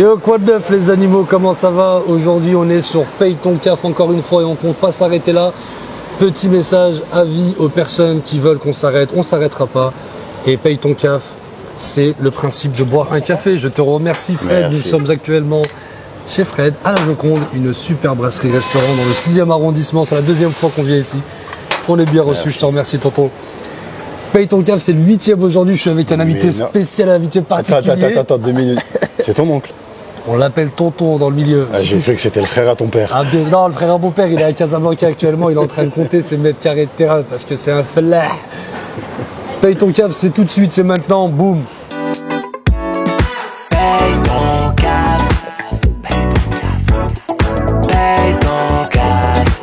Yo, quoi de neuf les animaux, comment ça va? Aujourd'hui on est sur Paye ton CAF encore une fois et on compte pas s'arrêter là. Petit message, avis aux personnes qui veulent qu'on s'arrête, on s'arrêtera pas. Et Paye ton CAF, c'est le principe de boire un café. Je te remercie Fred, Merci. Nous sommes actuellement chez Fred à la Joconde, une super brasserie-restaurant dans le 6e arrondissement. C'est la deuxième fois qu'on vient ici. On est bien reçu, je te remercie tonton. Paye ton CAF, c'est le 8e aujourd'hui. Je suis avec un invité spécial, un invité particulier. Attends, 2 minutes. C'est ton oncle? On l'appelle tonton dans le milieu. Ah, j'ai cru que c'était le frère à ton père. Ah, non, le frère à mon père, il est à Casablanca actuellement. Il est en train de compter ses mètres carrés de terrain parce que c'est un fellah. Paye ton CAF, c'est tout de suite, c'est maintenant, boum. Paye ton CAF. Paye ton CAF. Paye ton CAF.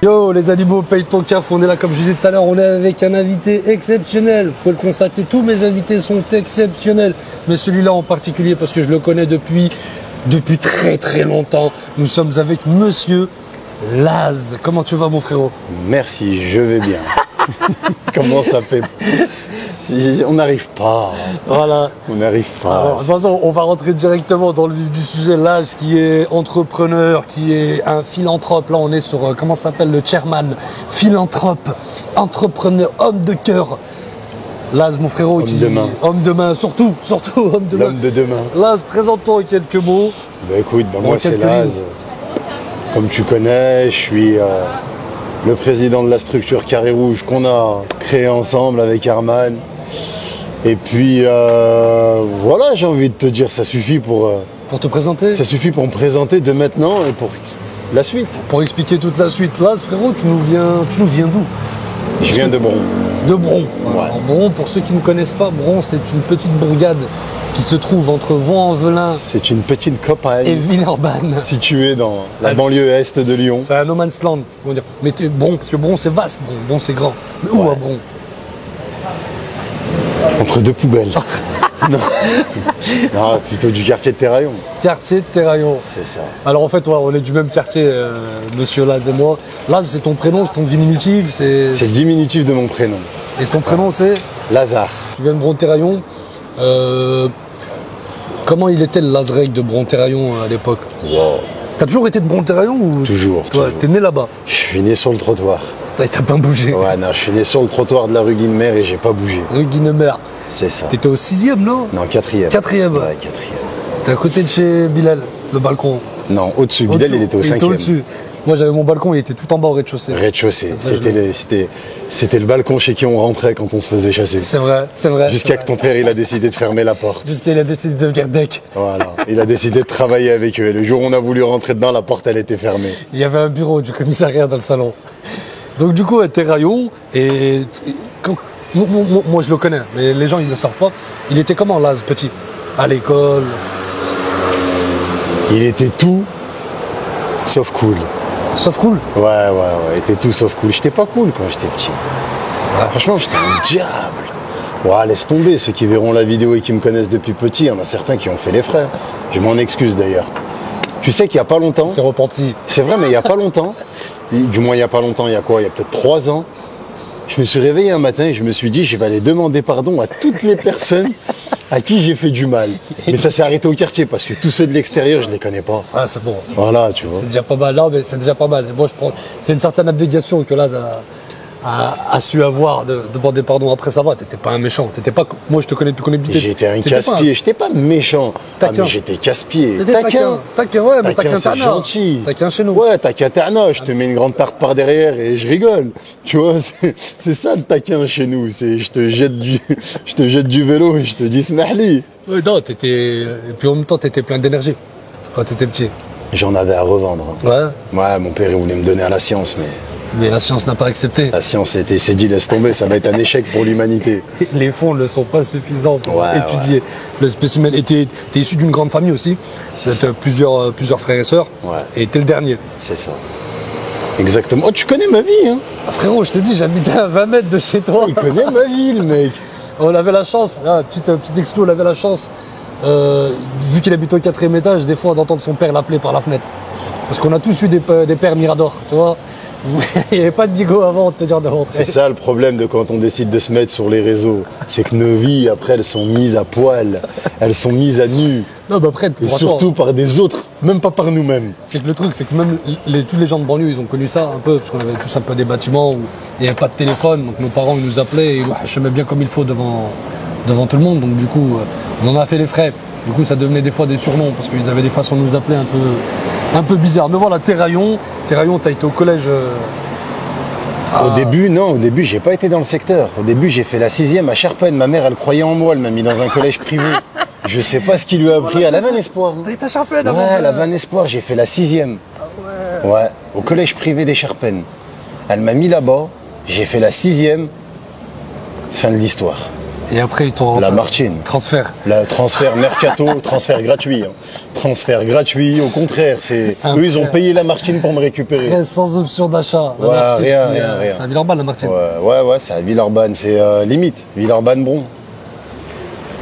Yo les animaux, Paye ton CAF, on est là comme je disais tout à l'heure, on est avec un invité exceptionnel. Vous pouvez le constater, tous mes invités sont exceptionnels. Mais celui-là en particulier parce que je le connais depuis très très longtemps. Nous sommes avec monsieur Laz. Comment tu vas mon frérot? Merci, je vais bien. Comment ça fait? On n'arrive pas. Voilà. On n'arrive pas. Alors, de toute façon, on va rentrer directement dans le vif du sujet. Laz qui est entrepreneur, qui est un philanthrope. Là, on est sur, comment ça s'appelle, le chairman. Philanthrope, entrepreneur, homme de cœur. Laz, mon frérot. Homme de main. Homme de main, surtout homme de main. L'homme de demain. Laz, présente-toi en quelques mots. Bah écoute, moi c'est quelques Laz. lignes. Comme tu connais, je suis le président de la structure Carré Rouge qu'on a créé ensemble avec Arman. Et puis voilà, j'ai envie de te dire, ça suffit pour Pour te présenter, me présenter de maintenant et pour la suite. pour expliquer toute la suite. Laz, frérot, tu nous viens d'où? Je viens de Bron. De Bron. Ouais. Alors, Bron, pour ceux qui ne connaissent pas, Bron, c'est une petite bourgade qui se trouve entre Vaux-en-Velin C'est une petite et campagne Villeurbanne. située dans la banlieue est de Lyon. C'est un no man's land, on va dire. Mais Bron, parce que Bron c'est vaste, Bron c'est grand. Mais où Ouais. à Bron? Entre deux poubelles. non. Non, plutôt du quartier de Terraillon. Quartier de Terraillon. C'est ça. Alors en fait, ouais, on est du même quartier, monsieur Laz et moi. Laz, c'est ton prénom, c'est ton diminutif, C'est le diminutif de mon prénom. Et ton prénom c'est? Lazare. Tu viens de Bron-Terraillon. Comment il était le Lazrec de Bron-Terraillon à l'époque? Wow. T'as toujours été de Bron-Terraillon ou? Toujours, Toi, toujours. t'es né là-bas. Je suis né sur le trottoir. T'as pas bougé. Ouais, non, je suis né sur le trottoir de la rue Guinemer et j'ai pas bougé. Rue Guinemer. C'est ça. T'étais au 6e, non? Non, 4e. 4e. Ouais, 4e. T'es à côté de chez Bilal, le balcon. Non, au-dessus. Bilal, il était au 5e. au-dessus. Moi, j'avais mon balcon, il était tout en bas au rez-de-chaussée. Rez-de-chaussée. Ça, je C'était le balcon chez qui on rentrait quand on se faisait chasser. C'est vrai, c'est vrai. Jusqu'à que ton père, il a décidé de fermer la porte. Jusqu'à il a décidé de devenir deck. Voilà. Il a décidé de travailler avec eux. Et le jour où on a voulu rentrer dedans, la porte, elle était fermée. Il y avait un bureau du commissariat dans le salon. Donc du coup, à Terraillon, moi je le connais, mais les gens ils ne le savent pas. Il était comment Laz, petit? À l'école? Il était tout sauf cool. Sauf cool. Ouais. Il était tout sauf cool. J'étais pas cool quand j'étais petit. Franchement, j'étais un diable. Ouais, laisse tomber. Ceux qui verront la vidéo et qui me connaissent depuis petit, il y en a certains qui ont fait les frères. Je m'en excuse d'ailleurs. Tu sais qu'il y a pas longtemps, C'est repenti. c'est vrai, mais il y a pas longtemps, du moins il y a pas longtemps, il y a quoi? Il y a peut-être 3 ans, je me suis réveillé un matin et je me suis dit, je vais aller demander pardon à toutes les personnes à qui j'ai fait du mal. Mais ça s'est arrêté au quartier parce que tous ceux de l'extérieur, je les connais pas. Ah c'est bon. Voilà, tu vois. C'est déjà pas mal. Non mais c'est déjà pas mal. Moi je prends. C'est une certaine abnégation que Laz a su avoir de demander pardon. Après ça va, t'étais pas un méchant. T'étais pas. Moi je te connais depuis qu'on est petit. J'étais un T'étais pas casse-pied, j'étais pas méchant. Ah, Taquin. mais j'étais casse-pied. T'étais taquin. Taquin, ouais, mais taquin c'est Tana. gentil. Taquin chez nous. Ouais, taquin Terna, je te mets une grande tarte par derrière et je rigole. Tu vois, c'est ça le taquin chez nous. C'est je te jette du vélo et je te dis smahli. Ouais, non, t'étais. Et puis en même temps, t'étais plein d'énergie quand t'étais petit. J'en avais à revendre. Ouais. Ouais, mon père il voulait me donner à la science, mais Mais la science n'a pas accepté. la science s'est dit laisse tomber, ça va être un échec pour l'humanité. Les fonds ne sont pas suffisants pour Ouais, étudier le spécimen. Et t'es issu d'une grande famille aussi. T'as plusieurs frères et sœurs. Ouais. Et t'es le dernier. C'est ça. Exactement. Oh, tu connais ma vie, hein? Ah, frérot, je te dis, j'habitais à 20 mètres de chez toi. Il connaît ma vie, le mec. On avait la chance, petit exto, on avait la chance, vu qu'il habite au 4e étage, des fois d'entendre son père l'appeler par la fenêtre. Parce qu'on a tous eu des pères Mirador, tu vois. Il n'y avait pas de bigot avant de te dire de rentrer. C'est ça le problème de quand on décide de se mettre sur les réseaux. C'est que nos vies, après, elles sont mises à poil. Elles sont mises à nu. Non, bah après, Et pour surtout toi, par des autres, même pas par nous-mêmes. c'est que le truc, c'est que même tous les gens de banlieue, ils ont connu ça un peu, parce qu'on avait tous un peu des bâtiments où il n'y avait pas de téléphone, donc nos parents, ils nous appelaient et ils nous chamaient bien comme il faut devant tout le monde. Donc du coup, on en a fait les frais. Du coup, ça devenait des fois des surnoms, parce qu'ils avaient des façons de nous appeler un peu bizarres. Mais voilà, Terraillon, t'as été au collège. Au début, j'ai pas été dans le secteur. Au début, j'ai fait la 6e à Charpennes. Ma mère, elle croyait en moi, elle m'a mis dans un collège privé. Je sais pas ce qui lui a appris à la Vanne Espoir. T'as été à Charpennes avant Ouais, la Vanne Espoir, j'ai fait la 6e. Ouais, au collège privé des Charpennes. Elle m'a mis là-bas, j'ai fait la 6e. Fin de l'histoire. Et après, ils t'ont La Martine. transfert. Le transfert mercato, transfert gratuit. Transfert gratuit, au contraire. Eux, ils ont payé la Martine pour me récupérer. Après, sans option d'achat. La Ouais, Martine, rien. C'est à Villeurbanne, la Martine. Ouais, c'est à Villeurbanne, c'est limite, Villeurbanne-Bron.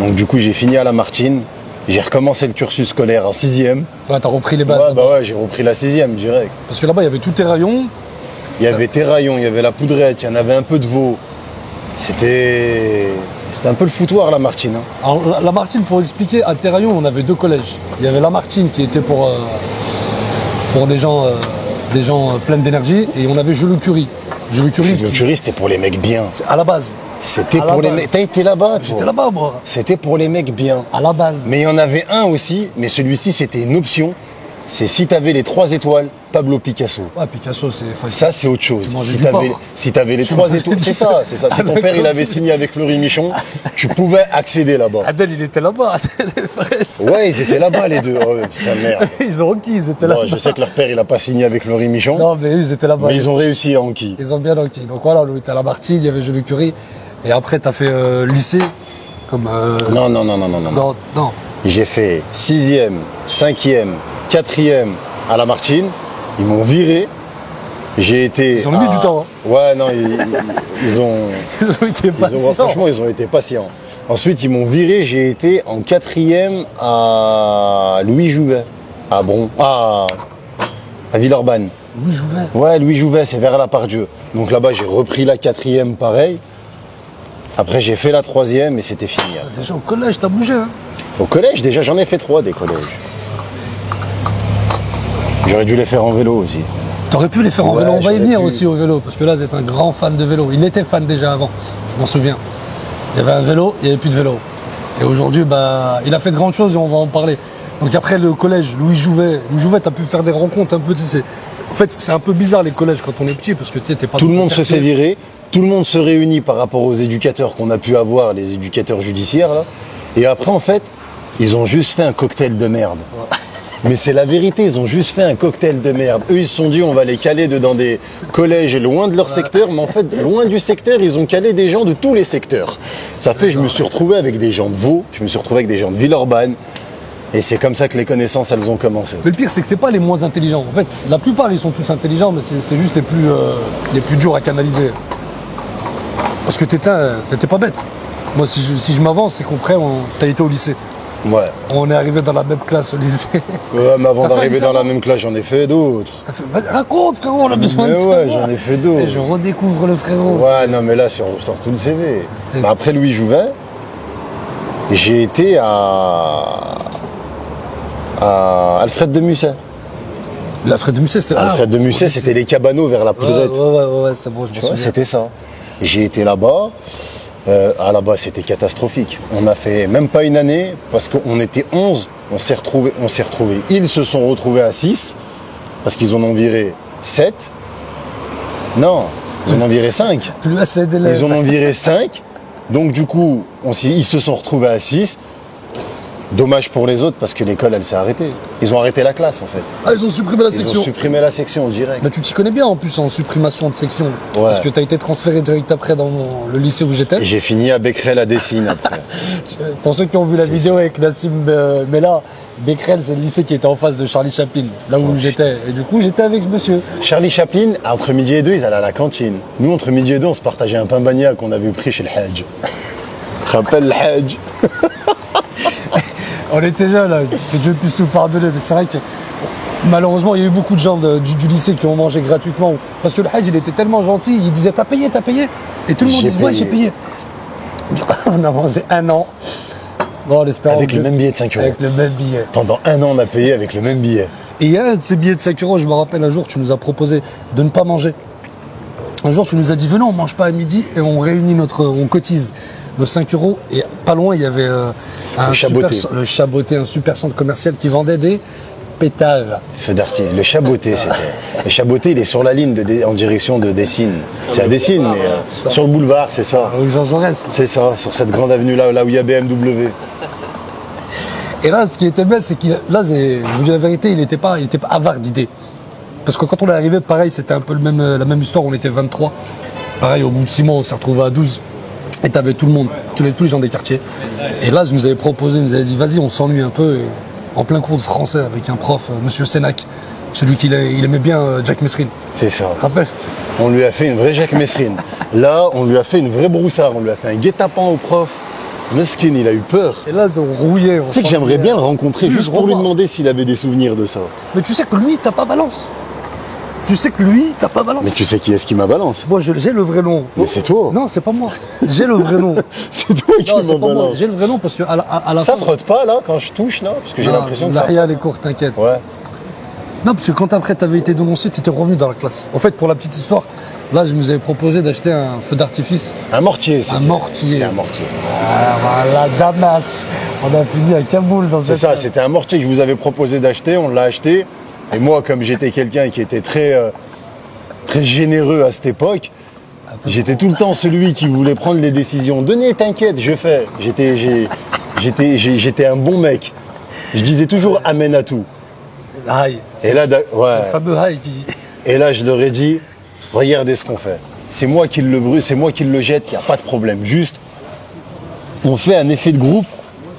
Donc du coup, j'ai fini à la Martine, j'ai recommencé le cursus scolaire en 6e. Ouais, t'as repris les bases. Ouais, là-bas. bah ouais, j'ai repris la 6e direct. Parce que là-bas, il y avait tous tes rayons. Il y avait Terraillon, il y avait la Poudrette, il y en avait un peu de veau. C'était un peu le foutoir, la Martine. Hein. Alors, la Martine, pour expliquer, à Terraillon, on avait deux collèges. Il y avait la Martine qui était pour des gens pleins d'énergie, et on avait Jules Curie. Jules Curie, Le Curie, c'était pour les mecs bien. à la base. C'était À pour la les base. mecs. T'as été là-bas, toi. J'étais là-bas, moi. C'était pour les mecs bien. À la base. Mais il y en avait un aussi, mais celui-ci, c'était une option. C'est si t'avais les 3 étoiles, Pablo Picasso. Ouais, Picasso, c'est facile. Ça, c'est autre chose. Tu mangeais Si du t'avais, porc. si t'avais les 3 étoiles, c'est ça. Si ton père, il avait signé avec Fleury Michon, tu pouvais accéder là-bas. Adèle, il était là-bas. Les fraises. Ouais, ils étaient là-bas, les deux. Oh, putain, merde. Ils ont enquis, ils étaient là-bas. Bon, je sais que leur père, il a pas signé avec Fleury Michon, Non, mais eux, ils étaient là-bas. mais ils ont réussi à enquiller. Ils ont bien enquis. Donc voilà, nous, t'es à la Martine, il y avait Jules Curie. Et après, t'as fait lycée. Comme. Non. Non. J'ai fait 6e, 5e, 4e à la Martine. Ils m'ont viré. J'ai été. Ils ont mis du temps, hein. Ouais, non, ils ont. Ils ont été patients. Franchement, ils ont été patients. Ensuite, ils m'ont viré. J'ai été en 4e à Louis Jouvet, à Bron, à Villeurbanne. Louis Jouvet. Ouais, Louis Jouvet, c'est vers la Pardieu. Donc là-bas, j'ai repris la 4e, pareil. Après, j'ai fait la 3e et c'était fini. Déjà au collège, t'as bougé, hein. Au collège, déjà, j'en ai fait 3 des collèges. J'aurais dû les faire en vélo aussi. T'aurais pu les faire en Ouais, vélo. On va y j'aurais venir pu. aussi au vélo, parce que là, vous êtes un grand fan de vélo. Il était fan déjà avant, je m'en souviens. Il y avait un vélo, il n'y avait plus de vélo. Et aujourd'hui, bah, il a fait de grandes choses et on va en parler. Donc après le collège, Louis Jouvet, t'as pu faire des rencontres un peu. En fait, c'est un peu bizarre les collèges quand on est petit, parce que tu sais, t'es pas Tout le dans ton monde se quartier. fait virer, tout le monde se réunit par rapport aux éducateurs qu'on a pu avoir, les éducateurs judiciaires, là. Et après, en fait, ils ont juste fait un cocktail de merde. Mais c'est la vérité, ils ont juste fait un cocktail de merde. Eux, ils se sont dit, on va les caler dans des collèges loin de leur secteur, mais en fait, loin du secteur, ils ont calé des gens de tous les secteurs. Ça fait, je me suis retrouvé avec des gens de Vaud, je me suis retrouvé avec des gens de Villeurbanne, et c'est comme ça que les connaissances, elles ont commencé. Mais le pire, c'est que c'est pas les moins intelligents. En fait, la plupart, ils sont tous intelligents, mais c'est juste les plus durs à canaliser. Parce que t'étais pas bête. Moi, si je m'avance, c'est qu'après, t'as été au lycée. Ouais. On est arrivé dans la même classe au lycée. Ouais, mais avant T'as fait un d'arriver lycée dans la avant même classe, j'en ai fait d'autres. T'as fait, vas-y, raconte, frérot, on a besoin Mais de ouais, savoir. j'en ai fait d'autres. Et je redécouvre le frérot. Ouais, non, mais là, sur tout le CV. C'est- Bah, après Louis Jouvet, j'ai été à Alfred de Musset. L'Alfred de Musset, c'était. Alfred de Musset, au c'était les cabanos vers la lycée. Poudrette. Ouais, c'est bon, je me Tu vois, souviens. c'était ça. J'ai été là-bas. Là-bas, c'était catastrophique. On a fait même pas une année parce qu'on était 11. On s'est retrouvés. Ils se sont retrouvés à 6 parce qu'ils en ont viré 7. Non, ils en ont viré 5. Plus assez d'élèves. Ils en ont viré 5. Donc du coup, ils se sont retrouvés à 6. Dommage pour les autres parce que l'école, elle s'est arrêtée. Ils ont arrêté la classe en fait. Ah, ils ont supprimé la Ils section. ont supprimé la section direct. Bah, tu t'y connais bien en plus en supprimation de section. Ouais. Parce que t'as été transféré direct après dans le lycée où j'étais. Et j'ai fini à Becquerel à Dessines après. Pour ceux qui ont vu la vidéo avec Nassim Mella, Becquerel, c'est le lycée qui était en face de Charlie Chaplin, là où j'étais. Et du coup, j'étais avec ce monsieur. Charlie Chaplin, entre midi et 2, ils allaient à la cantine. Nous, entre midi et 2, on se partageait un pain bagna qu'on avait pris chez le Hajj. Tu te rappelles le Hajj? On était jeunes, là, que Dieu puisse nous pardonner, mais c'est vrai que Malheureusement, il y a eu beaucoup de gens du lycée qui ont mangé gratuitement. Parce que le Hajj, il était tellement gentil, il disait t'as payé, t'as payé. Et tout le monde J'ai dit ouais, j'ai payé. Du coup, on a mangé 1 an. Bon, en espérant Avec que- le même billet de 5 euros. Avec le même billet. Pendant 1 an, on a payé avec le même billet. Et il y a un de ces billets de 5 euros, je me rappelle un jour, tu nous as proposé de ne pas manger. Un jour, tu nous as dit venez, on mange pas à midi et on réunit on cotise nos 5 euros. Et pas loin, il y avait le Chaboté, un super centre commercial qui vendait des pétales. Feu d'artifice. Le Chaboté, c'était. Le Chaboté, il est sur la ligne en direction de Dessines. C'est à Dessines, mais sur le boulevard, c'est ça. Jean Jaurès. C'est ça, sur cette grande avenue-là, là où il y a BMW. Et là, ce qui était bête, c'est qu'il, là, je vous dis la vérité, il n'était pas avare d'idées. Parce que quand on est arrivé, pareil, c'était un peu la même histoire, on était 23. Pareil, au bout de 6 mois, on s'est retrouvé à 12. Et t'avais tout le monde, tous les gens des quartiers. Et là, je nous avais proposé, il nous avait dit, vas-y, on s'ennuie un peu. Et en plein cours de français avec un prof, Monsieur Sénac, celui il aimait bien Jack Mesrine. C'est ça. Tu te rappelles? On lui a fait une vraie Jacques Mesrine. Là, on lui a fait une vraie broussard. On lui a fait un guet-apens au prof. Meskin, il a eu peur. Et là, on rouillait. Tu sais que j'aimerais bien le rencontrer Oui, juste je pour lui revois. demander s'il avait des souvenirs de ça. Mais tu sais que lui, t'as pas balance. Tu sais que lui, t'as pas balance. Mais tu sais qui est-ce qui m'a balance? Moi, j'ai le vrai nom. Mais c'est toi. Non, c'est pas moi. J'ai le vrai nom. C'est toi qui Non, m'a c'est pas moi. balance. J'ai le vrai nom parce que à la Ça fin. frotte pas là quand je touche là? Parce que j'ai l'impression que ça. L'arrière, les cours, t'inquiète. Ouais. Non, parce que quand après t'avais été dénoncé, t'étais revenu dans la classe. En fait, pour la petite histoire, là, je nous avais proposé d'acheter un feu d'artifice. Un mortier, c'était. mortier. C'était un mortier. Ah, voilà, Damas. On a fini à Kaboul dans C'est cette. ça, c'était un mortier que je vous avais proposé d'acheter, on l'a acheté. Et moi, comme j'étais quelqu'un qui était très généreux à cette époque, j'étais tout le temps celui qui voulait prendre les décisions. Donnez, t'inquiète, je fais. J'étais un bon mec. Je disais toujours amen à tout. Aïe. Et là, ouais. Le fameux Aïe qui. Et là, je leur ai dit, regardez ce qu'on fait. C'est moi qui le brûle, c'est moi qui le jette, il n'y a pas de problème. Juste, on fait un effet de groupe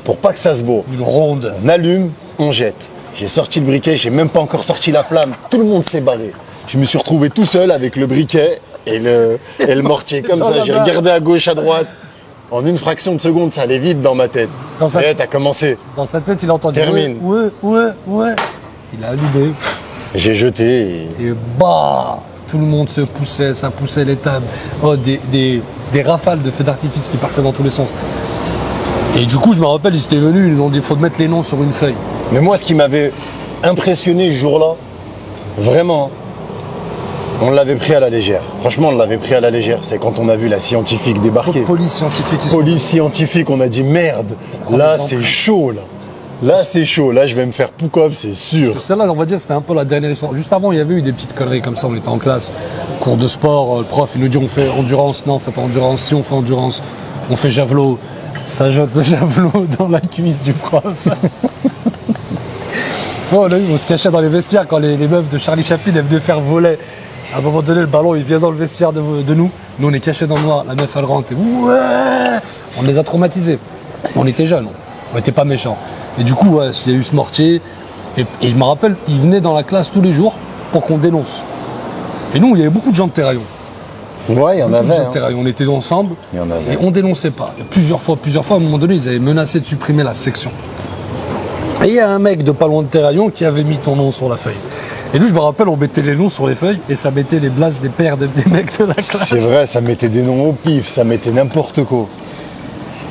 pour pas que ça se voit. Une ronde. On allume, on jette. J'ai sorti le briquet, j'ai même pas encore sorti la flamme. Tout le monde s'est barré. Je me suis retrouvé tout seul avec le briquet et le mortier comme ça. J'ai regardé à gauche, à droite. En une fraction de seconde, ça allait vite dans ma tête. Dans sa- Et t'as commencé. Dans sa tête, il a entendu. Termine. Ouais. Il a allumé. J'ai jeté. Et bah, tout le monde se poussait, ça poussait les tables. Oh, des rafales de feux d'artifice qui partaient dans tous les sens. Et du coup, je me rappelle, ils étaient venus, ils nous ont dit, il faut mettre les noms sur une feuille. Mais moi, ce qui m'avait impressionné ce jour-là, vraiment, on l'avait pris à la légère. Franchement, on l'avait pris à la légère. C'est quand on a vu la scientifique débarquer. Police scientifique. ils sont- Police scientifique, on a dit merde, Oh, là les c'est empreintes. chaud là. Là c'est chaud, là je vais me faire Poukov, c'est sûr. Celle-là, on va dire, c'était un peu la dernière histoire. Juste avant, il y avait eu des petites conneries comme ça. On était en classe, cours de sport. Le prof, il nous dit on fait endurance. Non, on fait pas endurance. Si on fait endurance, on fait javelot. Ça jette le javelot dans la cuisse du prof. Bon, là, on se cachait dans les vestiaires quand les meufs de Charlie Chaplin elles venaient faire voler. À un moment donné, le ballon, il vient dans le vestiaire de nous. Nous, on est cachés dans le noir. La meuf, elle rentre. Et ouais, on les a traumatisés. On était jeunes. On n'était pas méchants. Et du coup, ouais, il y a eu ce mortier. Et je me rappelle, il venait dans la classe tous les jours pour qu'on dénonce. Et nous, il y avait beaucoup de gens de Terraillon. Ouais, il y en avait. hein. On était ensemble Il y en avait. et on dénonçait pas. Plusieurs fois, à un moment donné, ils avaient menacé de supprimer la section. Et il y a un mec de pas loin de Terraillon qui avait mis ton nom sur la feuille. Et nous, je me rappelle, on mettait les noms sur les feuilles et ça mettait les blases des pères des mecs de la classe. C'est vrai, ça mettait des noms au pif, ça mettait n'importe quoi.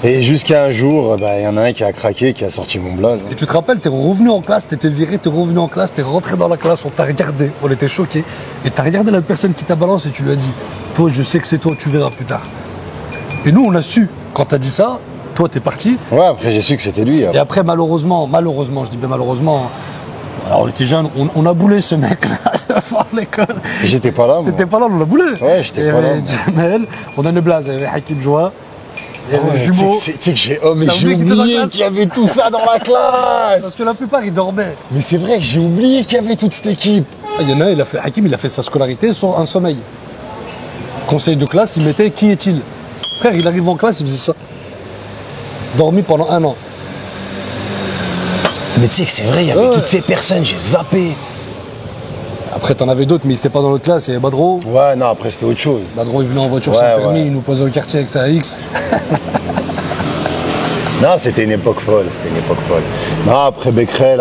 Et jusqu'à un jour, il y en a un qui a craqué, qui a sorti mon blaze. Et tu te rappelles, t'es revenu en classe, t'étais viré, t'es revenu en classe, t'es rentré dans la classe, on t'a regardé, on était choqués. Et t'as regardé la personne qui t'a balancé et tu lui as dit, toi, je sais que c'est toi, tu verras plus tard. Et nous, on a su, quand t'as dit ça, toi, t'es parti. Ouais, après j'ai su que c'était lui. Et après, malheureusement, je dis bien malheureusement, alors on était jeunes, on a boulé ce mec-là devant l'école. J'étais pas là, moi. T'étais pas là, on l'a boulé. Ouais, j'étais Il y pas là, avait Jamel, on a une blaze, il y avait Hakim Joa, il y avait Ouais, Jumeau. tu sais que j'ai oh, mais T'as j'ai oublié qu'il était dans la oublié classe qu'il y avait tout ça dans la classe. Parce que la plupart, ils dormaient. Mais c'est vrai, j'ai oublié qu'il y avait toute cette équipe. Il y en a un, Hakim, il a fait sa scolarité sur un sommeil. Conseil de classe, il mettait qui est-il? Frère, il arrive en classe, il faisait ça. Dormi pendant 1 an. Mais tu sais que c'est vrai, il y avait Ouais. toutes ces personnes, j'ai zappé. Après, t'en avais d'autres, mais ils étaient pas dans notre classe. Il y avait Badro. Ouais, non, après c'était autre chose. Badro, il venait en voiture Ouais, sans permis, ouais. il nous posait au quartier avec sa X. Non, c'était une époque folle, Non, après Becquerel,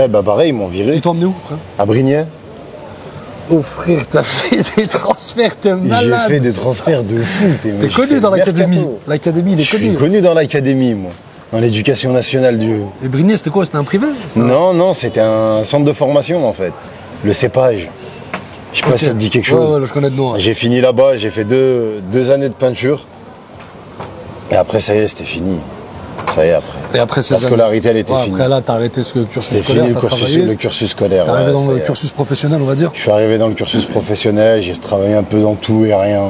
bah pareil, ils m'ont viré. Tu t'es emmené où, frère? À Brignais. Oh frère, t'as fait des transferts, t'es J'ai malade. fait des transferts de fou. T'es connu dans l'académie. L'académie, il est Je suis connu. connu dans l'académie, moi. Dans l'éducation nationale du... Et Brignais, c'était quoi? C'était un privé? Non, c'était un centre de formation, en fait. Le cépage. Je sais pas si ça te dit quelque chose. Ouais, je connais de nom. Ouais. J'ai fini là-bas, j'ai fait deux années de peinture. Et après, ça y est, c'était fini. Ça y est, après. Et après La scolarité, elle était finie. Après là, t'as arrêté ce cursus C'était scolaire, fini t'as travaillé. le cursus scolaire. T'es arrivé ouais, dans ça le y est. cursus professionnel, on va dire. Je suis arrivé dans le cursus professionnel, j'ai travaillé un peu dans tout et rien.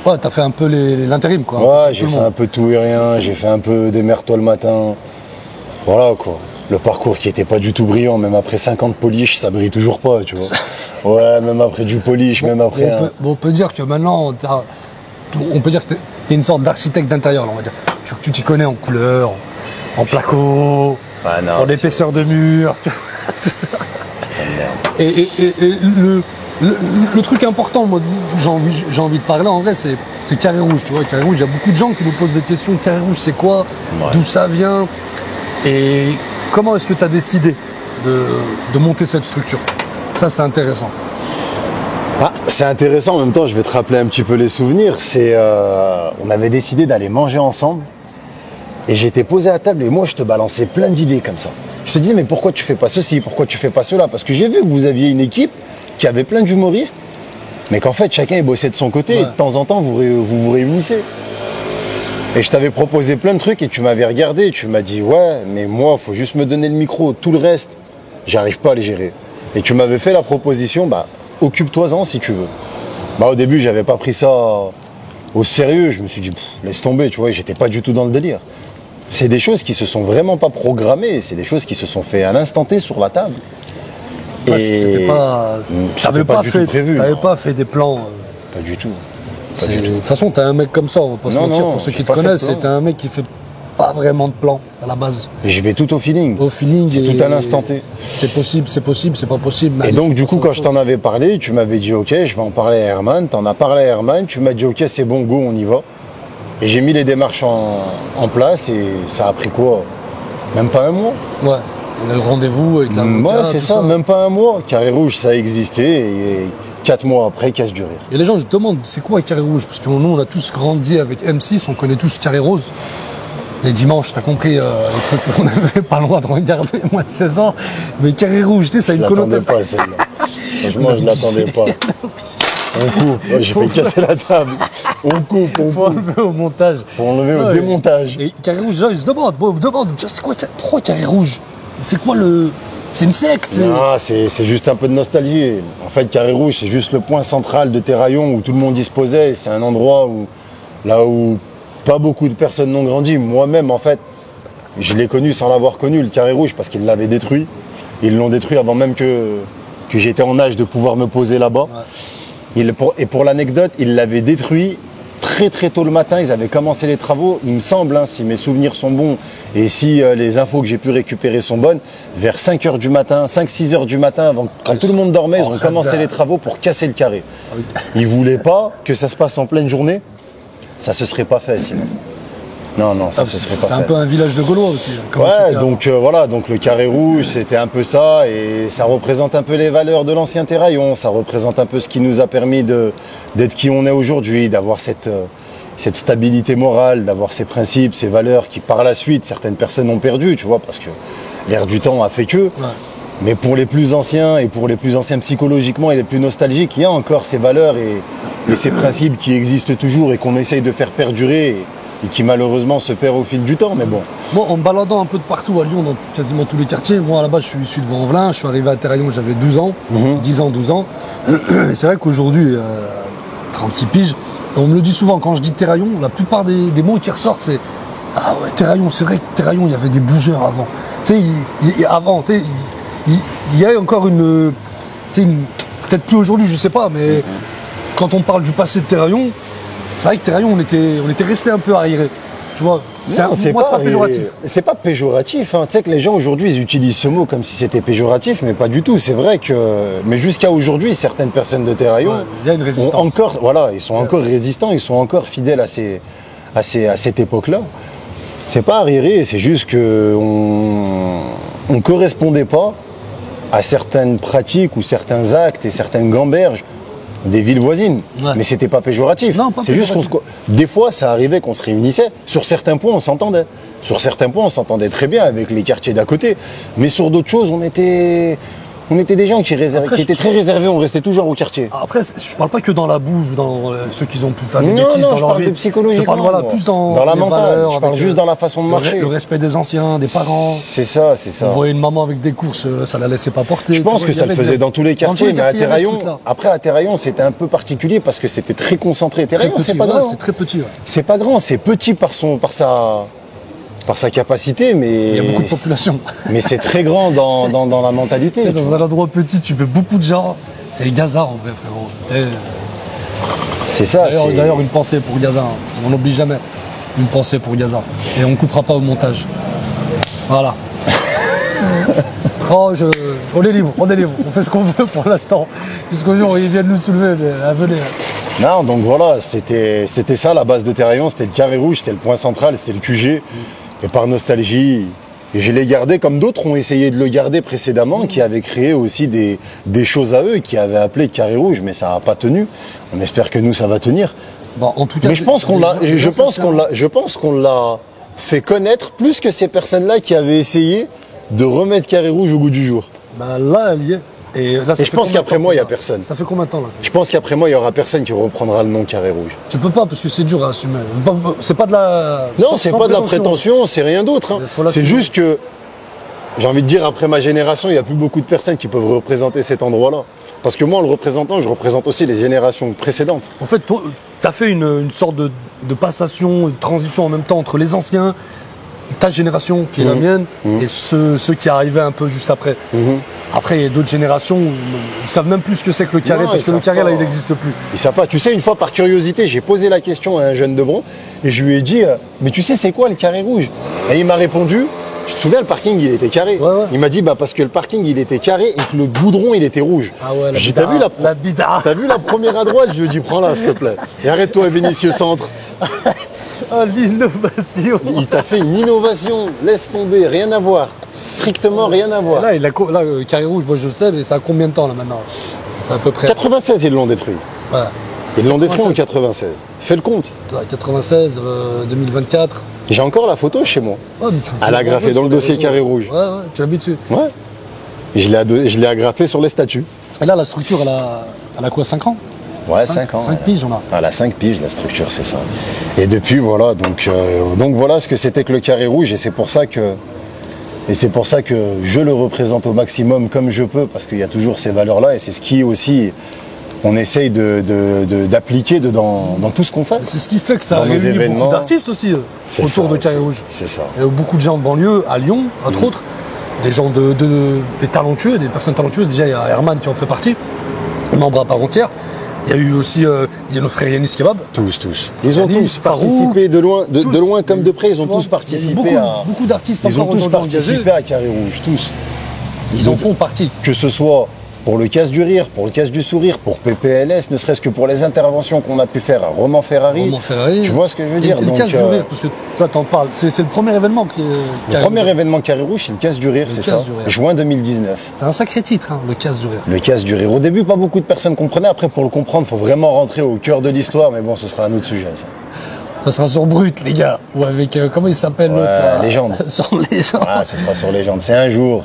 Ouais, t'as fait un peu l'intérim, quoi. Ouais, j'ai fait un peu tout et rien, j'ai fait un peu démerde-toi le matin. Voilà, quoi. Le parcours qui était pas du tout brillant, même après 50 polish, ça brille toujours pas, tu vois. Ouais, même après du polish, même après... On peut dire que maintenant, on peut dire que t'es une sorte d'architecte d'intérieur, là, on va dire. Tu t'y connais en couleur, en placo, Ah non, en épaisseur de mur, tu vois, tout ça. Putain de merde. Et le truc important, moi, j'ai envie de parler, en vrai, c'est Carré Rouge, tu vois. Carré Rouge, il y a beaucoup de gens qui nous posent des questions. Carré Rouge, c'est quoi? Ouais. D'où ça vient? Et comment est-ce que tu as décidé de monter cette structure? Ça, c'est intéressant. Ah, c'est intéressant, en même temps, je vais te rappeler un petit peu les souvenirs. On avait décidé d'aller manger ensemble. Et j'étais posé à table et moi, je te balançais plein d'idées comme ça. Je te disais, mais pourquoi tu fais pas ceci? Pourquoi tu fais pas cela? Parce que j'ai vu que vous aviez une équipe qui avait plein d'humoristes, mais qu'en fait, chacun est bossé de son côté. Ouais. Et de temps en temps, vous réunissez. Et je t'avais proposé plein de trucs et tu m'avais regardé et tu m'as dit, ouais, mais moi, faut juste me donner le micro. Tout le reste, j'arrive pas à les gérer. Et tu m'avais fait la proposition, bah, occupe-toi-en si tu veux. Bah, au début, j'avais pas pris ça au sérieux. Je me suis dit, laisse tomber, tu vois, j'étais pas du tout dans le délire. C'est des choses qui se sont vraiment pas programmées, c'est des choses qui se sont fait à l'instant T sur la table. Ouais, c'était pas. T'avais pas du tout prévu. T'avais Non. pas fait des plans. Pas du tout. De toute façon, t'es un mec comme ça, on va pas se Non, mentir. non, Pour ceux j'ai qui te pas fait de connaissent, plan. c'est un mec qui fait pas vraiment de plan à la base. Je vais tout au feeling. Au feeling. C'est et- tout à l'instant T. C'est possible, c'est pas possible. Et donc du coup, quand je t'en avais parlé, tu m'avais dit ok, je vais en parler à Herman. T'en as parlé à Herman, tu m'as dit ok, c'est bon, go, on y va. Et j'ai mis les démarches en place et ça a pris quoi? Même pas un mois. Ouais, on a le rendez-vous avec la. Ouais, c'est ça, même pas un mois. Carré Rouge, ça existait et 4 mois après, casse du rire. Et les gens se demandent, c'est quoi Carré Rouge? Parce que nous, on a tous grandi avec M6, on connaît tous Carré Rose. Les dimanches, t'as compris, les trucs qu'on n'avait pas le droit de regarder, moins de 16 ans. Mais Carré Rouge, tu sais, ça a Je une l'attendais connotation. pas celle-là. Franchement, je l'attendais pas. On coupe. Ouais, j'ai fait casser la table. On coupe, on Faut coupe. enlever au montage. Faut enlever au Ouais. démontage. Et Carré Rouge, les gens, ils se demandent, tiens, c'est quoi, pourquoi Carré Rouge? C'est quoi le. C'est une secte? Non, c'est juste un peu de nostalgie. En fait, Carré Rouge, c'est juste le point central de Terraillon où tout le monde disposait. C'est un endroit là où pas beaucoup de personnes n'ont grandi. Moi-même, en fait, je l'ai connu sans l'avoir connu, le Carré Rouge, parce qu'ils l'avaient détruit. Ils l'ont détruit avant même que j'étais en âge de pouvoir me poser là-bas. Ouais. Et pour l'anecdote, ils l'avaient détruit très très tôt le matin. Ils avaient commencé les travaux, il me semble, hein, si mes souvenirs sont bons et si les infos que j'ai pu récupérer sont bonnes, vers 5h du matin, 5-6 heures du matin, quand tout le monde dormait, ils ont commencé les travaux pour casser le carré. Ils voulaient pas que ça se passe en pleine journée. Ça se serait pas fait sinon. Non, ça se serait pas fait. C'est un peu un village de Gaulois aussi. hein, comment c'était Ouais, avant. donc voilà, donc le Carré Rouge, c'était un peu ça, et ça représente un peu les valeurs de l'ancien Terraillon, ça représente un peu ce qui nous a permis d'être qui on est aujourd'hui, d'avoir cette stabilité morale, d'avoir ces principes, ces valeurs qui par la suite, certaines personnes ont perdu, tu vois, parce que l'air du temps a fait que. Ouais. Mais pour les plus anciens, et pour les plus anciens psychologiquement et les plus nostalgiques, il y a encore ces valeurs et ces principes qui existent toujours et qu'on essaye de faire perdurer. Et qui malheureusement se perd au fil du temps, mais bon. Moi, en me baladant un peu de partout à Lyon, dans quasiment tous les quartiers, moi à la base je suis issu de Vaux-en-Velin, je suis arrivé à Terraillon, j'avais 12 ans, 10 ans, 12 ans. Et c'est vrai qu'aujourd'hui, 36 piges, on me le dit souvent, quand je dis Terraillon, la plupart des mots qui ressortent, c'est ah ouais, Terraillon, c'est vrai que Terraillon, il y avait des bougeurs avant. Tu sais, avant, tu sais, il y a encore une. Tu sais, peut-être plus aujourd'hui, je sais pas, mais quand on parle du passé de Terraillon, c'est vrai que Terraillon, on était resté un peu arriéré. Tu vois, moi, c'est pas péjoratif. C'est pas péjoratif. Hein. Tu sais que les gens aujourd'hui, ils utilisent ce mot comme si c'était péjoratif, mais pas du tout. C'est vrai que, mais jusqu'à aujourd'hui, certaines personnes de Terraillon, Ouais, il y a une résistance. ils sont encore résistants, ils sont encore fidèles à cette époque-là. C'est pas arriéré, c'est juste que on correspondait pas à certaines pratiques ou certains actes et certaines gamberges des villes voisines. Ouais. Mais c'était pas péjoratif. Non, pas c'est juste qu'on péjoratif. des fois, ça arrivait qu'on se réunissait. Sur certains points, on s'entendait. Sur certains points, on s'entendait très bien avec les quartiers d'à côté. Mais sur d'autres choses, on était des gens qui étaient très réservés. On restait toujours au quartier. Après, je parle pas que dans la bouche ou dans ceux qui ont pu faire des Non, bêtises non, dans je leur parle vie. de psychologiquement, Je parle voilà, moi. plus dans Dans la les mentale, valeurs, je parle avec, juste dans la façon de marcher. Le respect des anciens, des parents. C'est ça, c'est ça. On voyait une maman avec des courses, ça la laissait pas porter. Je pense que ça le faisait dans tous les quartiers, mais à Terraillon, Terraillon, après à Terraillon, c'était un peu particulier parce que c'était très concentré. Terraillon, c'est pas grand. c'est très petit. Ouais. C'est pas grand, c'est petit par sa capacité, mais Il y a beaucoup de population. mais c'est très grand dans la mentalité. tu Dans vois. un endroit petit, tu peux beaucoup de gens. C'est les Gaza en vrai, frérot. C'est ça. D'ailleurs, une pensée pour Gaza. On n'oublie jamais. Une pensée pour Gaza. Et on ne coupera pas au montage. Voilà. On est libre, on fait ce qu'on veut pour l'instant. Jusqu'au jour où ils viennent nous soulever, mais venez. Non, donc voilà, c'était ça la base de Terraillon, c'était le carré rouge, c'était le point central, c'était le QG. Et par nostalgie, je l'ai gardé comme d'autres ont essayé de le garder précédemment, qui avaient créé aussi des choses à eux, qui avaient appelé carré rouge, mais ça n'a pas tenu. On espère que nous, ça va tenir. Bon, en tout cas, Mais je pense qu'on l'a fait connaître plus que ces personnes-là qui avaient essayé de remettre carré rouge au goût du jour. Bah là, elle y est. Et, là, ça Et je fait pense combien qu'après de temps moi, il n'y a là personne. Ça fait combien de temps là? Je pense qu'après moi, il n'y aura personne qui reprendra le nom carré rouge. Tu peux pas parce que c'est dur à assumer. C'est pas de la. Non, sans- c'est sans pas de la prétention, c'est rien d'autre. hein. Il faut l'assumer. C'est juste que, j'ai envie de dire, après ma génération, il n'y a plus beaucoup de personnes qui peuvent représenter cet endroit-là. Parce que moi, en le représentant, je représente aussi les générations précédentes. En fait, tu as fait une sorte de passation, une transition en même temps entre les anciens, ta génération qui est la mienne, et ceux qui arrivaient un peu juste après. Après, il y a d'autres générations, où ils savent même plus ce que c'est que le carré, Non, parce ils que le savent carré, là, pas. il n'existe plus. Ils savent pas. Tu sais, une fois par curiosité, j'ai posé la question à un jeune de Bron et je lui ai dit, mais tu sais, c'est quoi le carré rouge? Et il m'a répondu, tu te souviens, le parking, il était carré. Ouais, ouais. Il m'a dit, bah, parce que le parking, il était carré et que le goudron, il était rouge. Ah ouais, la J'ai dit, t'as bida. vu La bida. T'as vu la première à droite? Je lui ai dit, prends-la, s'il te plaît. Et arrête-toi, Vénitieux Centre. Ah, l'innovation. Il t'a fait une innovation. Laisse tomber, rien à voir. Strictement rien à voir. Là, le carré rouge, moi je sais, mais ça a combien de temps là maintenant? C'est à peu près. 96, ils l'ont détruit. Ouais. Ils l'ont détruit en 96. 96. Fais le compte. Ouais, 96, 2024. J'ai encore la photo chez moi. Ouais, mais tu- Elle a graffé dans le dossier carré rouge. Ouais, tu l'as mis dessus. Ouais. Je l'ai agrafé sur les statuts. Et là, la structure, elle a quoi, 5 ans? Ouais, 5 ans. 5 piges, on a. Elle a 5 piges, la structure, c'est ça. Et depuis, voilà, donc voilà ce que c'était que le carré rouge, et c'est pour ça que je le représente au maximum comme je peux, parce qu'il y a toujours ces valeurs-là, et c'est ce qui aussi, on essaye d'appliquer dans tout ce qu'on fait. C'est ce qui fait que ça Dans a nos réuni événements. beaucoup d'artistes aussi C'est autour ça de Carré aussi. Rouge. C'est ça. Il y a beaucoup de gens de banlieue, à Lyon, entre autres, des gens des talentueux, des personnes talentueuses. Déjà, il y a Herman qui en fait partie, membre à part entière. Il y a eu aussi il y a nos frères Yanis Kebab. Tous. Ils ont Yanis, tous participé de loin comme de près, ils ont Tu vois, tous participé il y a à. beaucoup d'artistes Ils ont encore tous aujourd'hui engagés. participé à Carré Rouge, tous. Ils en font partie. Que ce soit pour le casse du rire, pour le casse du sourire, pour PPLS, ne serait-ce que pour les interventions qu'on a pu faire à Roman Ferrari. Roman Ferrari. Tu vois ce que je veux dire? Et le Donc, casse du rire, parce que toi t'en parles. C'est le premier événement qui est. le premier événement Carré Rouge, c'est le casse du rire, Le c'est casse ça. du rire. Juin 2019. C'est un sacré titre, hein, le casse du rire. Le casse du rire. Au début, pas beaucoup de personnes comprenaient. Après, pour le comprendre, il faut vraiment rentrer au cœur de l'histoire. Mais bon, ce sera un autre sujet, ça. Ça sera sur Brut, les gars. Ou avec, comment il s'appelle Ouais, l'autre là Légende. Sur Légende. Ah, ce sera sur Légende. C'est un jour.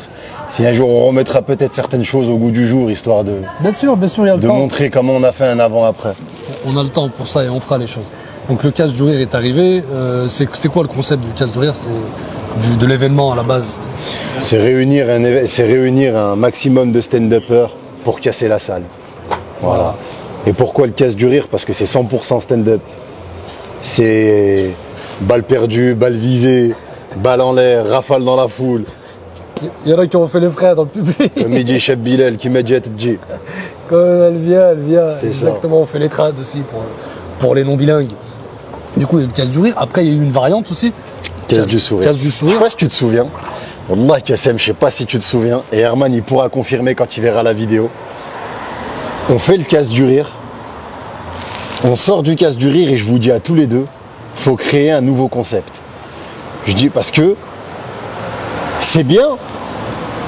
Si un jour on remettra peut-être certaines choses au goût du jour, histoire de Bien sûr, il y a le temps. montrer comment on a fait un avant-après. On a le temps pour ça et on fera les choses. Donc le casse du rire est arrivé. C'est quoi le concept du casse du rire? C'est de l'événement à la base. C'est réunir un maximum de stand-uppers pour casser la salle. Voilà. Et pourquoi le casse du rire? Parce que c'est 100% stand-up. C'est balle perdue, balle visée, balle en l'air, rafale dans la foule. Il y en a qui ont fait les frères dans le public. Midi Cheb Bilal qui met Jet J. Quand elle vient. C'est Exactement, on fait les trades aussi pour les non-bilingues. Du coup, il y a le casse du rire. Après, il y a eu une variante aussi. Casse du sourire. Casse du Je sais sourire. pas si tu te souviens. Wallah Kassem, je sais pas si tu te souviens. Et Herman, il pourra confirmer quand il verra la vidéo. On fait le casse du rire. On sort du casse du rire et je vous dis à tous les deux, faut créer un nouveau concept. Je dis parce que c'est bien,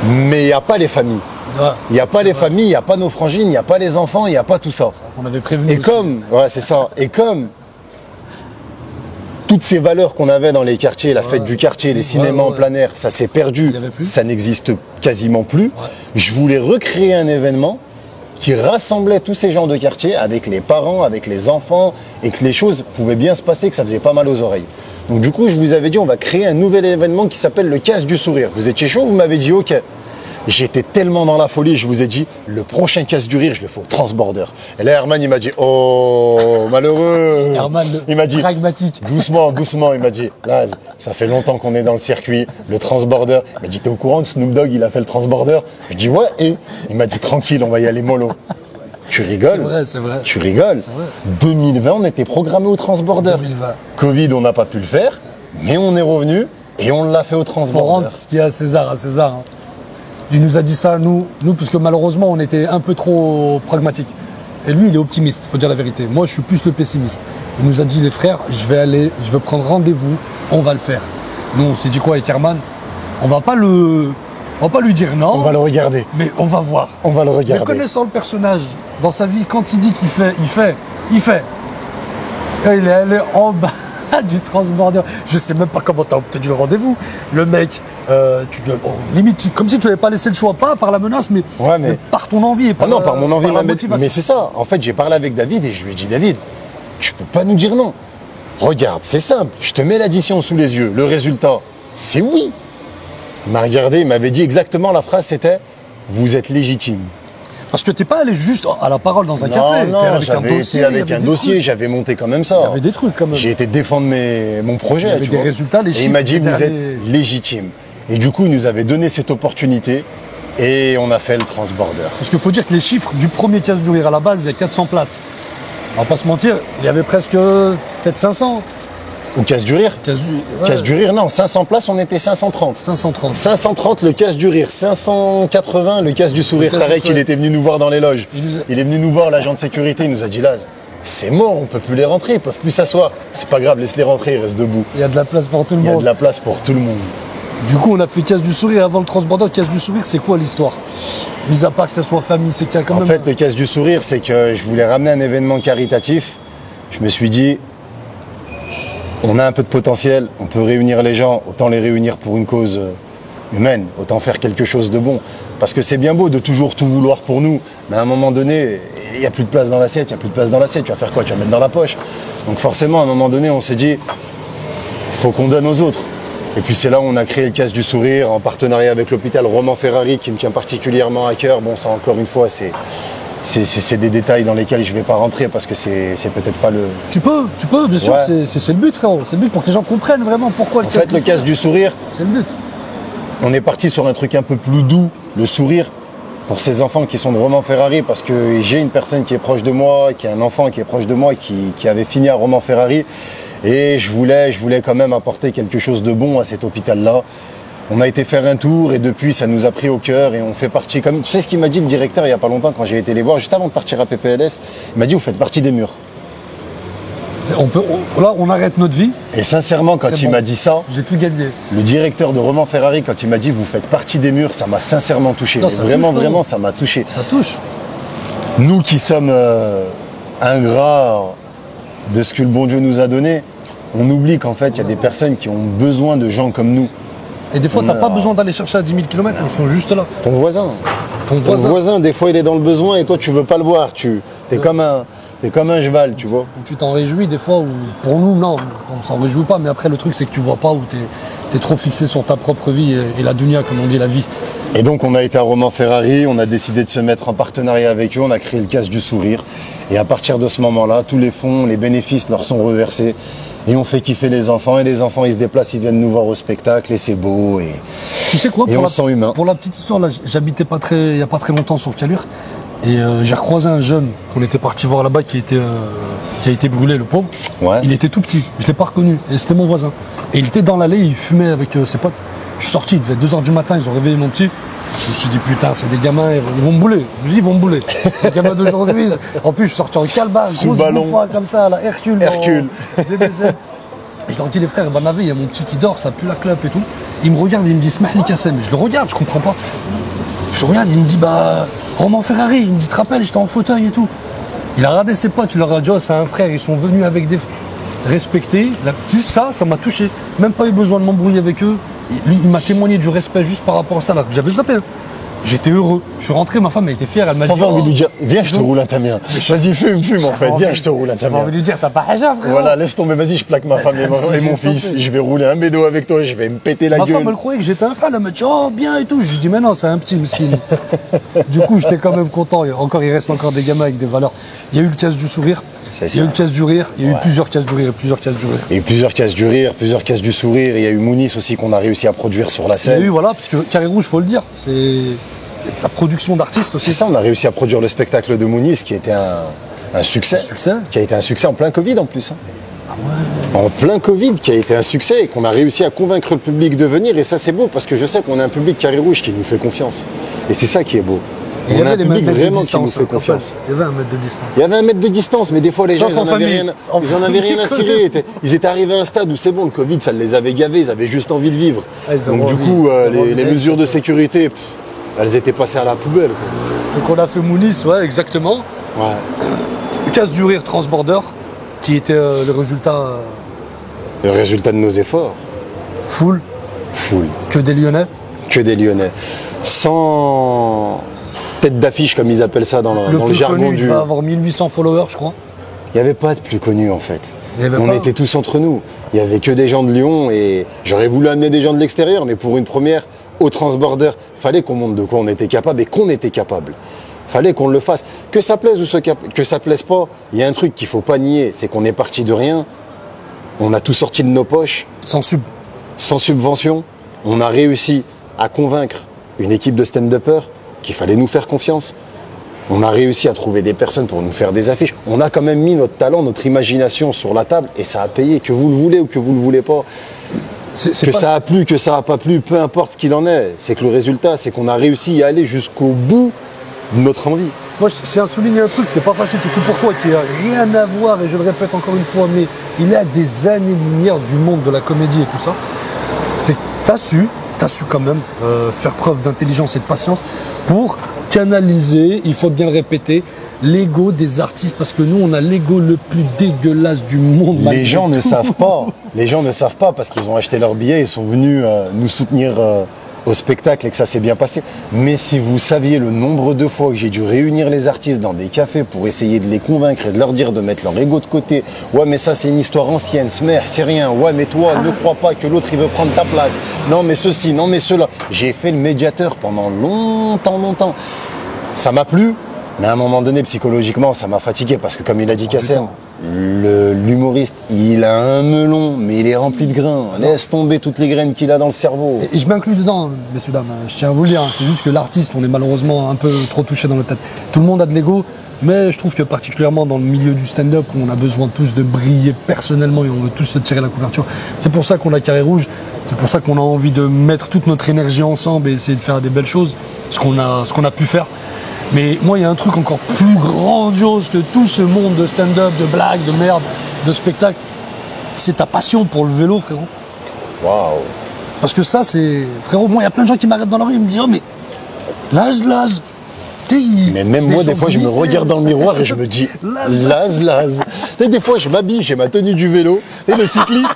mais il n'y a pas les familles. Ouais, Il n'y a pas c'est les vrai. familles, il n'y a pas nos frangines, il n'y a pas les enfants, il n'y a pas tout ça. On avait prévenu. Et aussi. comme, ouais, c'est ça. Et comme toutes ces valeurs qu'on avait dans les quartiers, la fête du quartier, les cinémas en plein air, ça s'est perdu, Il y avait plus. ça n'existe quasiment plus. Je voulais recréer un événement qui rassemblait tous ces gens de quartier avec les parents, avec les enfants, et que les choses pouvaient bien se passer, que ça faisait pas mal aux oreilles. Donc du coup, je vous avais dit, on va créer un nouvel événement qui s'appelle le Casse du Sourire. Vous étiez chaud, vous m'avez dit OK. J'étais tellement dans la folie, je vous ai dit, le prochain Casse du Rire, je le fais au Transborder. Et là, Herman, il m'a dit, oh, malheureux. Herman, il m'a dit, pragmatique. doucement, doucement, il m'a dit, Laz, ça fait longtemps qu'on est dans le circuit, le Transborder. Il m'a dit, t'es au courant que Snoop Dogg, il a fait le Transborder? Je dis, ouais, et il m'a dit, tranquille, on va y aller mollo. Tu rigoles? C'est vrai, c'est vrai. Tu rigoles? C'est vrai. 2020, on était programmé au Transborder. 2020. Covid, on n'a pas pu le faire, mais on est revenu et on l'a fait au Faut Transborder. rendre ce qu'il y a à César, hein. Il nous a dit ça, nous, parce que malheureusement, on était un peu trop pragmatiques. Et lui, il est optimiste, faut dire la vérité. Moi, je suis plus le pessimiste. Il nous a dit, les frères, je vais aller, je vais prendre rendez-vous, on va le faire. Nous, on s'est dit quoi avec Herman? On va pas lui dire non, On va le regarder. mais on va voir. On va le Mais regarder. connaissant le personnage, dans sa vie, quand il dit qu'il fait, il fait. Quand il est allé en bas du Transborder, je sais même pas comment tu as obtenu le rendez-vous. Le mec, limite, comme si tu n'avais pas laissé le choix, pas par la menace, mais, Ouais, mais- par ton envie. Et Ah non, par mon envie, la mais motivation. c'est ça. En fait, j'ai parlé avec David et je lui ai dit, David, tu peux pas nous dire non. Regarde, c'est simple. Je te mets l'addition sous les yeux. Le résultat, c'est oui. Il m'a regardé, il m'avait dit exactement la phrase, c'était, vous êtes légitime. Parce que t'es pas allé juste à la parole dans un café. T'es allé Non, avec un j'avais dossier, été il y avec avait un des dossier, trucs. j'avais monté quand même ça. Il y avait des trucs quand même. J'ai été défendre mon projet. Il y avait tu des vois. résultats, les Et il chiffres m'a dit, étaient vous êtes allés- légitime. Et du coup, il nous avait donné cette opportunité et on a fait le Transborder. Parce qu'il faut dire que les chiffres du premier Casse du Rire à la base, il y a 400 places. On va pas se mentir, il y avait presque peut-être 500. Au Casse du Rire Casse du, Casse du Rire, non, 500 places, on était 530. 530. 530 le Casse du Rire, 580 le Casse du Sourire. Le Casse du Tarek, il Sourire. était venu nous voir dans les loges. Il nous a- Il est venu nous voir, l'agent de sécurité, il nous a dit, Laz, c'est mort, on peut plus les rentrer, ils peuvent plus s'asseoir. C'est pas grave, laisse-les rentrer, ils restent debout. Il y a de la place pour tout le Il y a monde. de la place pour tout le monde. Du coup, on a fait Casse du Sourire avant le Transborder. Casse du Sourire, c'est quoi l'histoire? Mis à part que ça soit famille, c'est qu'il y a quand En même. fait, le Casse du Sourire, c'est que je voulais ramener un événement caritatif. Je me suis dit, on a un peu de potentiel, on peut réunir les gens, autant les réunir pour une cause humaine, autant faire quelque chose de bon. Parce que c'est bien beau de toujours tout vouloir pour nous, mais à un moment donné, il n'y a plus de place dans l'assiette, il n'y a plus de place dans l'assiette, tu vas faire quoi? Tu vas mettre dans la poche. Donc forcément, à un moment donné, on s'est dit, il faut qu'on donne aux autres. Et puis c'est là où on a créé le Casse du Sourire en partenariat avec l'hôpital Roman Ferrari qui me tient particulièrement à cœur. Bon, ça encore une fois, c'est des détails dans lesquels je ne vais pas rentrer parce que c'est peut-être pas le... Tu peux, bien sûr, Ouais. c'est le but, frérot. C'est le but pour que les gens comprennent vraiment pourquoi le En fait, le Casse du Sourire, C'est le but. on est parti sur un truc un peu plus doux, le sourire, pour ces enfants qui sont de Roman Ferrari, parce que j'ai une personne qui est proche de moi, qui a un enfant qui est proche de moi, qui avait fini à Roman Ferrari, et je voulais quand même apporter quelque chose de bon à cet hôpital-là. On a été faire un tour, et depuis, ça nous a pris au cœur, et on fait partie, comme tu sais ce qu'il m'a dit le directeur il y a pas longtemps, quand j'ai été les voir, juste avant de partir à PPLS, il m'a dit, vous faites partie des murs. Là, on arrête notre vie. Et sincèrement, quand C'est il bon. m'a dit ça, J'ai tout gagné. le directeur de Roman Ferrari, quand il m'a dit, vous faites partie des murs, ça m'a sincèrement touché. Non, Mais ça vraiment, touche, vraiment, non. ça m'a touché. Ça touche. Nous qui sommes ingrats de ce que le bon Dieu nous a donné, on oublie qu'en fait, il y a des personnes qui ont besoin de gens comme nous. Et des fois, t'as Non. pas besoin d'aller chercher à 10 000 km, ils sont juste là. Ton voisin. Ton Ton voisin. voisin, des fois, il est dans le besoin et toi, tu veux pas le voir. T'es comme un cheval, tu vois. Où tu t'en réjouis des fois, ou pour nous, non, on s'en réjouit pas, mais après, le truc, c'est que tu vois pas, où t'es trop fixé sur ta propre vie et la dunya, comme on dit, la vie. Et donc, on a été à Roman Ferrari, on a décidé de se mettre en partenariat avec eux, on a créé le Casse du Sourire. Et à partir de ce moment-là, tous les fonds, les bénéfices leur sont reversés. Et on fait kiffer les enfants. Et les enfants, ils se déplacent, ils viennent nous voir au spectacle. Et c'est beau. Et Tu sais quoi, Et on se sent humain. pour la petite histoire, là, j'habitais il y a pas très longtemps sur Calure, et j'ai recroisé un jeune qu'on était parti voir là-bas qui a été brûlé, le pauvre. Ouais. Il était tout petit, je l'ai pas reconnu, et c'était mon voisin. Et il était dans l'allée, il fumait avec ses potes. Je suis sorti, il devait être 2h du matin, ils ont réveillé mon petit. Je me suis dit, putain, c'est des gamins, ils vont me bouler. Je me dis, ils vont me bouler. Les gamins d'aujourd'hui, en plus, je suis sorti en calbas, Sous grosse ballon. bouffa comme ça, là, Hercule. Hercule. DBZ. Je leur dis, les frères, Navé, il y a mon petit qui dort, ça pue la clope et tout. Il me regarde, il me dit, Smahli Kassem. Je le regarde, je comprends pas. Je le regarde, il me dit, Roman Ferrari, il me dit, te rappelles, j'étais en fauteuil et tout. Il a regardé ses potes, il leur a dit, oh, c'est un frère, ils sont venus avec des respectés. Juste ça m'a touché. Même pas eu besoin de m'embrouiller avec eux. Lui, il m'a témoigné du respect juste par rapport à ça, là, que j'avais zappé. J'étais heureux. Je suis rentré, ma femme elle était fière, elle m'a dit. T'avais envie de lui dire, viens, je te roule un tamien. Vas-y, fume en fait, viens, je te roule un tamien. J'avais envie de lui dire, t'as pas haja, frère. Voilà, laisse tomber, vas-y, je plaque ma femme et mon fils. Je vais rouler un bédo avec toi, je vais me péter la gueule. Ma femme, elle croyait que j'étais un frère, elle m'a dit, oh, bien et tout. Je lui dis, mais non, c'est un petit mesquine. Du coup, j'étais quand même content. Il reste encore des gamins avec des valeurs. Il y a eu le casse du sourire. Il y a eu le casse du rire, il y a eu plusieurs cases du rire, plusieurs cases du rire. Il y a eu plusieurs cases du rire, plusieurs cases du sourire. Il y a eu Mounis aussi qu'on a réussi à produire sur la scène. Il y a eu, voilà, parce que Carré Rouge, faut le dire, c'est la production d'artistes aussi. C'est ça, on a réussi à produire le spectacle de Mounis qui était un succès. Qui a été un succès en plein Covid en plus. Ah ouais. En plein Covid, qui a été un succès et qu'on a réussi à convaincre le public de venir. Et ça, c'est beau parce que je sais qu'on a un public Carré Rouge qui nous fait confiance. Et c'est ça qui est beau. On a un public vraiment qui nous fait confiance. Il y avait un mètre de distance. Il y avait un mètre de distance, mais des fois les gens, ils en avaient rien à cirer. Ils étaient arrivés à un stade où c'est bon, le Covid, ça les avait gavés, ils avaient juste envie de vivre. Donc du coup, les mesures de sécurité, elles étaient passées à la poubelle. Donc on a fait Mounis, ouais, exactement. Ouais. Casse du rire Transborder, qui était le résultat. Le résultat de nos efforts. Full. Que des Lyonnais. Que des Lyonnais. Sans tête d'affiche, comme ils appellent ça dans le jargon connu, il va avoir 1800 followers, je crois. Il n'y avait pas de plus connu, en fait. On pas. était tous entre nous. Il n'y avait que des gens de Lyon et j'aurais voulu amener des gens de l'extérieur, mais pour une première, au Transborder, fallait qu'on montre de quoi on était capable et qu'on était capable. Fallait qu'on le fasse. Que ça plaise ou que ça plaise pas, il y a un truc qu'il faut pas nier, c'est qu'on est parti de rien. On a tout sorti de nos poches. Sans subvention. On a réussi à convaincre une équipe de stand-uppers qu'il fallait nous faire confiance. On a réussi à trouver des personnes pour nous faire des affiches. On a quand même mis notre talent, notre imagination sur la table et ça a payé, que vous le voulez ou que vous le voulez pas. Ça a plu, que ça a pas plu, peu importe ce qu'il en est. C'est que le résultat, c'est qu'on a réussi à aller jusqu'au bout de notre envie. Moi, je tiens à souligner un truc, c'est pas facile, surtout pour toi qui a rien à voir, et je le répète encore une fois, mais il y a des années-lumière du monde de la comédie et tout ça. C'est que t'as su quand même faire preuve d'intelligence et de patience pour canaliser, il faut bien le répéter, l'ego des artistes, parce que nous, on a l'ego le plus dégueulasse du monde. Les gens ne savent pas. Les gens ne savent pas parce qu'ils ont acheté leur billet, ils sont venus nous soutenir au spectacle et que ça s'est bien passé. Mais si vous saviez le nombre de fois que j'ai dû réunir les artistes dans des cafés pour essayer de les convaincre et de leur dire de mettre leur ego de côté. Ouais, mais ça, c'est une histoire ancienne. Smer, c'est rien. Ouais, mais toi, ne crois pas que l'autre, il veut prendre ta place. Non, mais ceci, non, mais cela. J'ai fait le médiateur pendant longtemps. Ça m'a plu. Mais à un moment donné, psychologiquement, ça m'a fatigué parce que comme il a dit Kassem, l'humoriste, il a un melon, mais il est rempli de grains. Laisse tomber toutes les graines qu'il a dans le cerveau. Et je m'inclus dedans, messieurs, dames. Je tiens à vous le dire, c'est juste que l'artiste, on est malheureusement un peu trop touché dans la tête. Tout le monde a de l'ego, mais je trouve que particulièrement dans le milieu du stand-up, où on a besoin tous de briller personnellement et on veut tous se tirer la couverture. C'est pour ça qu'on a Carré Rouge, c'est pour ça qu'on a envie de mettre toute notre énergie ensemble et essayer de faire des belles choses, ce qu'on a pu faire. Mais moi, il y a un truc encore plus grandiose que tout ce monde de stand-up, de blagues, de merde, de spectacle. C'est ta passion pour le vélo, frérot. Waouh. Parce que ça, c'est... Frérot, moi, il y a plein de gens qui m'arrêtent dans la rue et me disent « Oh, mais... Laz. Mais même moi, des fois, je me regarde dans le miroir et je me dis Laz. Et des fois, je m'habille, j'ai ma tenue du vélo. Et le cycliste,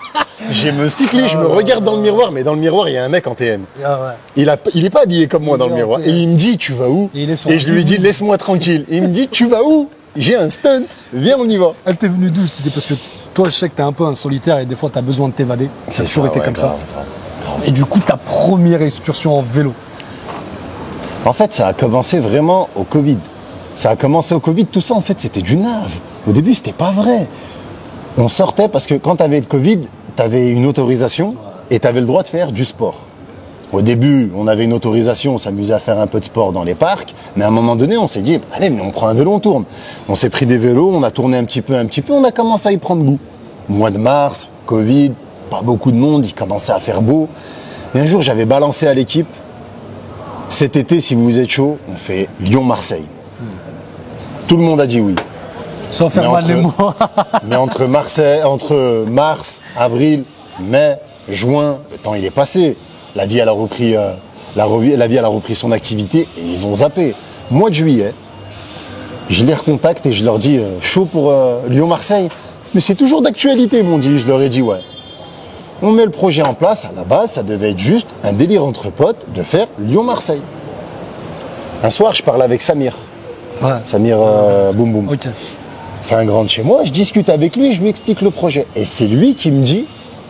je me regarde dans le miroir, mais dans le miroir, il y a un mec en TN. Ah ouais. Il est pas habillé comme moi dans le miroir. Et il me dit, tu vas où? Et je lui dis, laisse-moi tranquille. Et il me dit, tu vas où? J'ai un stunt, viens, on y va. Elle t'est venue d'où? C'était parce que toi, je sais que t'es un peu un solitaire et des fois, t'as besoin de t'évader. Ça a toujours été comme ça. Et du coup, ta première excursion en vélo. En fait, ça a commencé vraiment au Covid. Tout ça, en fait, c'était du nave. Au début, c'était pas vrai. On sortait parce que quand t'avais le Covid, t'avais une autorisation et t'avais le droit de faire du sport. Au début, on avait une autorisation, on s'amusait à faire un peu de sport dans les parcs, mais à un moment donné, on s'est dit, allez, mais on prend un vélo, on tourne. On s'est pris des vélos, on a tourné un petit peu, on a commencé à y prendre goût. Mois de mars, Covid, pas beaucoup de monde, il commençait à faire beau. Et un jour, j'avais balancé à l'équipe, cet été, si vous êtes chaud, on fait Lyon-Marseille. Tout le monde a dit oui. Sans faire Mais mal les mots. Mais entre mars, avril, mai, juin, le temps il est passé. La vie elle a repris, la vie elle a repris son activité et ils ont zappé. Mois de juillet, je les recontacte et je leur dis chaud pour Lyon-Marseille. Mais c'est toujours d'actualité, m'ont dit. Je leur ai dit ouais. On met le projet en place. À la base, ça devait être juste un délire entre potes de faire Lyon-Marseille. Un soir, je parle avec Samir. Ouais. Samir Boum Boum. Ok. C'est un grand de chez moi, je discute avec lui, je lui explique le projet. Et c'est lui qui me dit,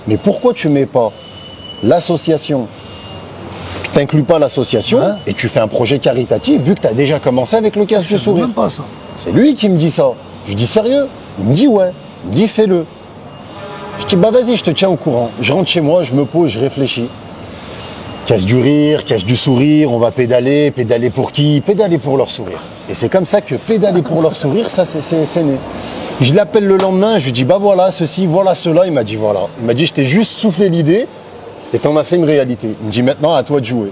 mais pourquoi tu mets pas l'association, tu t'inclus pas l'association Ouais. et tu fais un projet caritatif vu que tu as déjà commencé avec le casse du Je sais sourire. même pas ça. C'est lui qui me dit ça. Je lui dis sérieux? Il me dit ouais. Il me dit fais-le. Je dis bah vas-y, je te tiens au courant. Je rentre chez moi, je me pose, je réfléchis. Casse du rire, casse du sourire, on va pédaler. Pédaler pour qui? Pédaler pour leur sourire. Et c'est comme ça que pédaler pour leur sourire, ça c'est né. Je l'appelle le lendemain, je lui dis bah voilà ceci, voilà cela. Il m'a dit voilà. Il m'a dit je t'ai juste soufflé l'idée et t'en as fait une réalité. Il me dit maintenant à toi de jouer.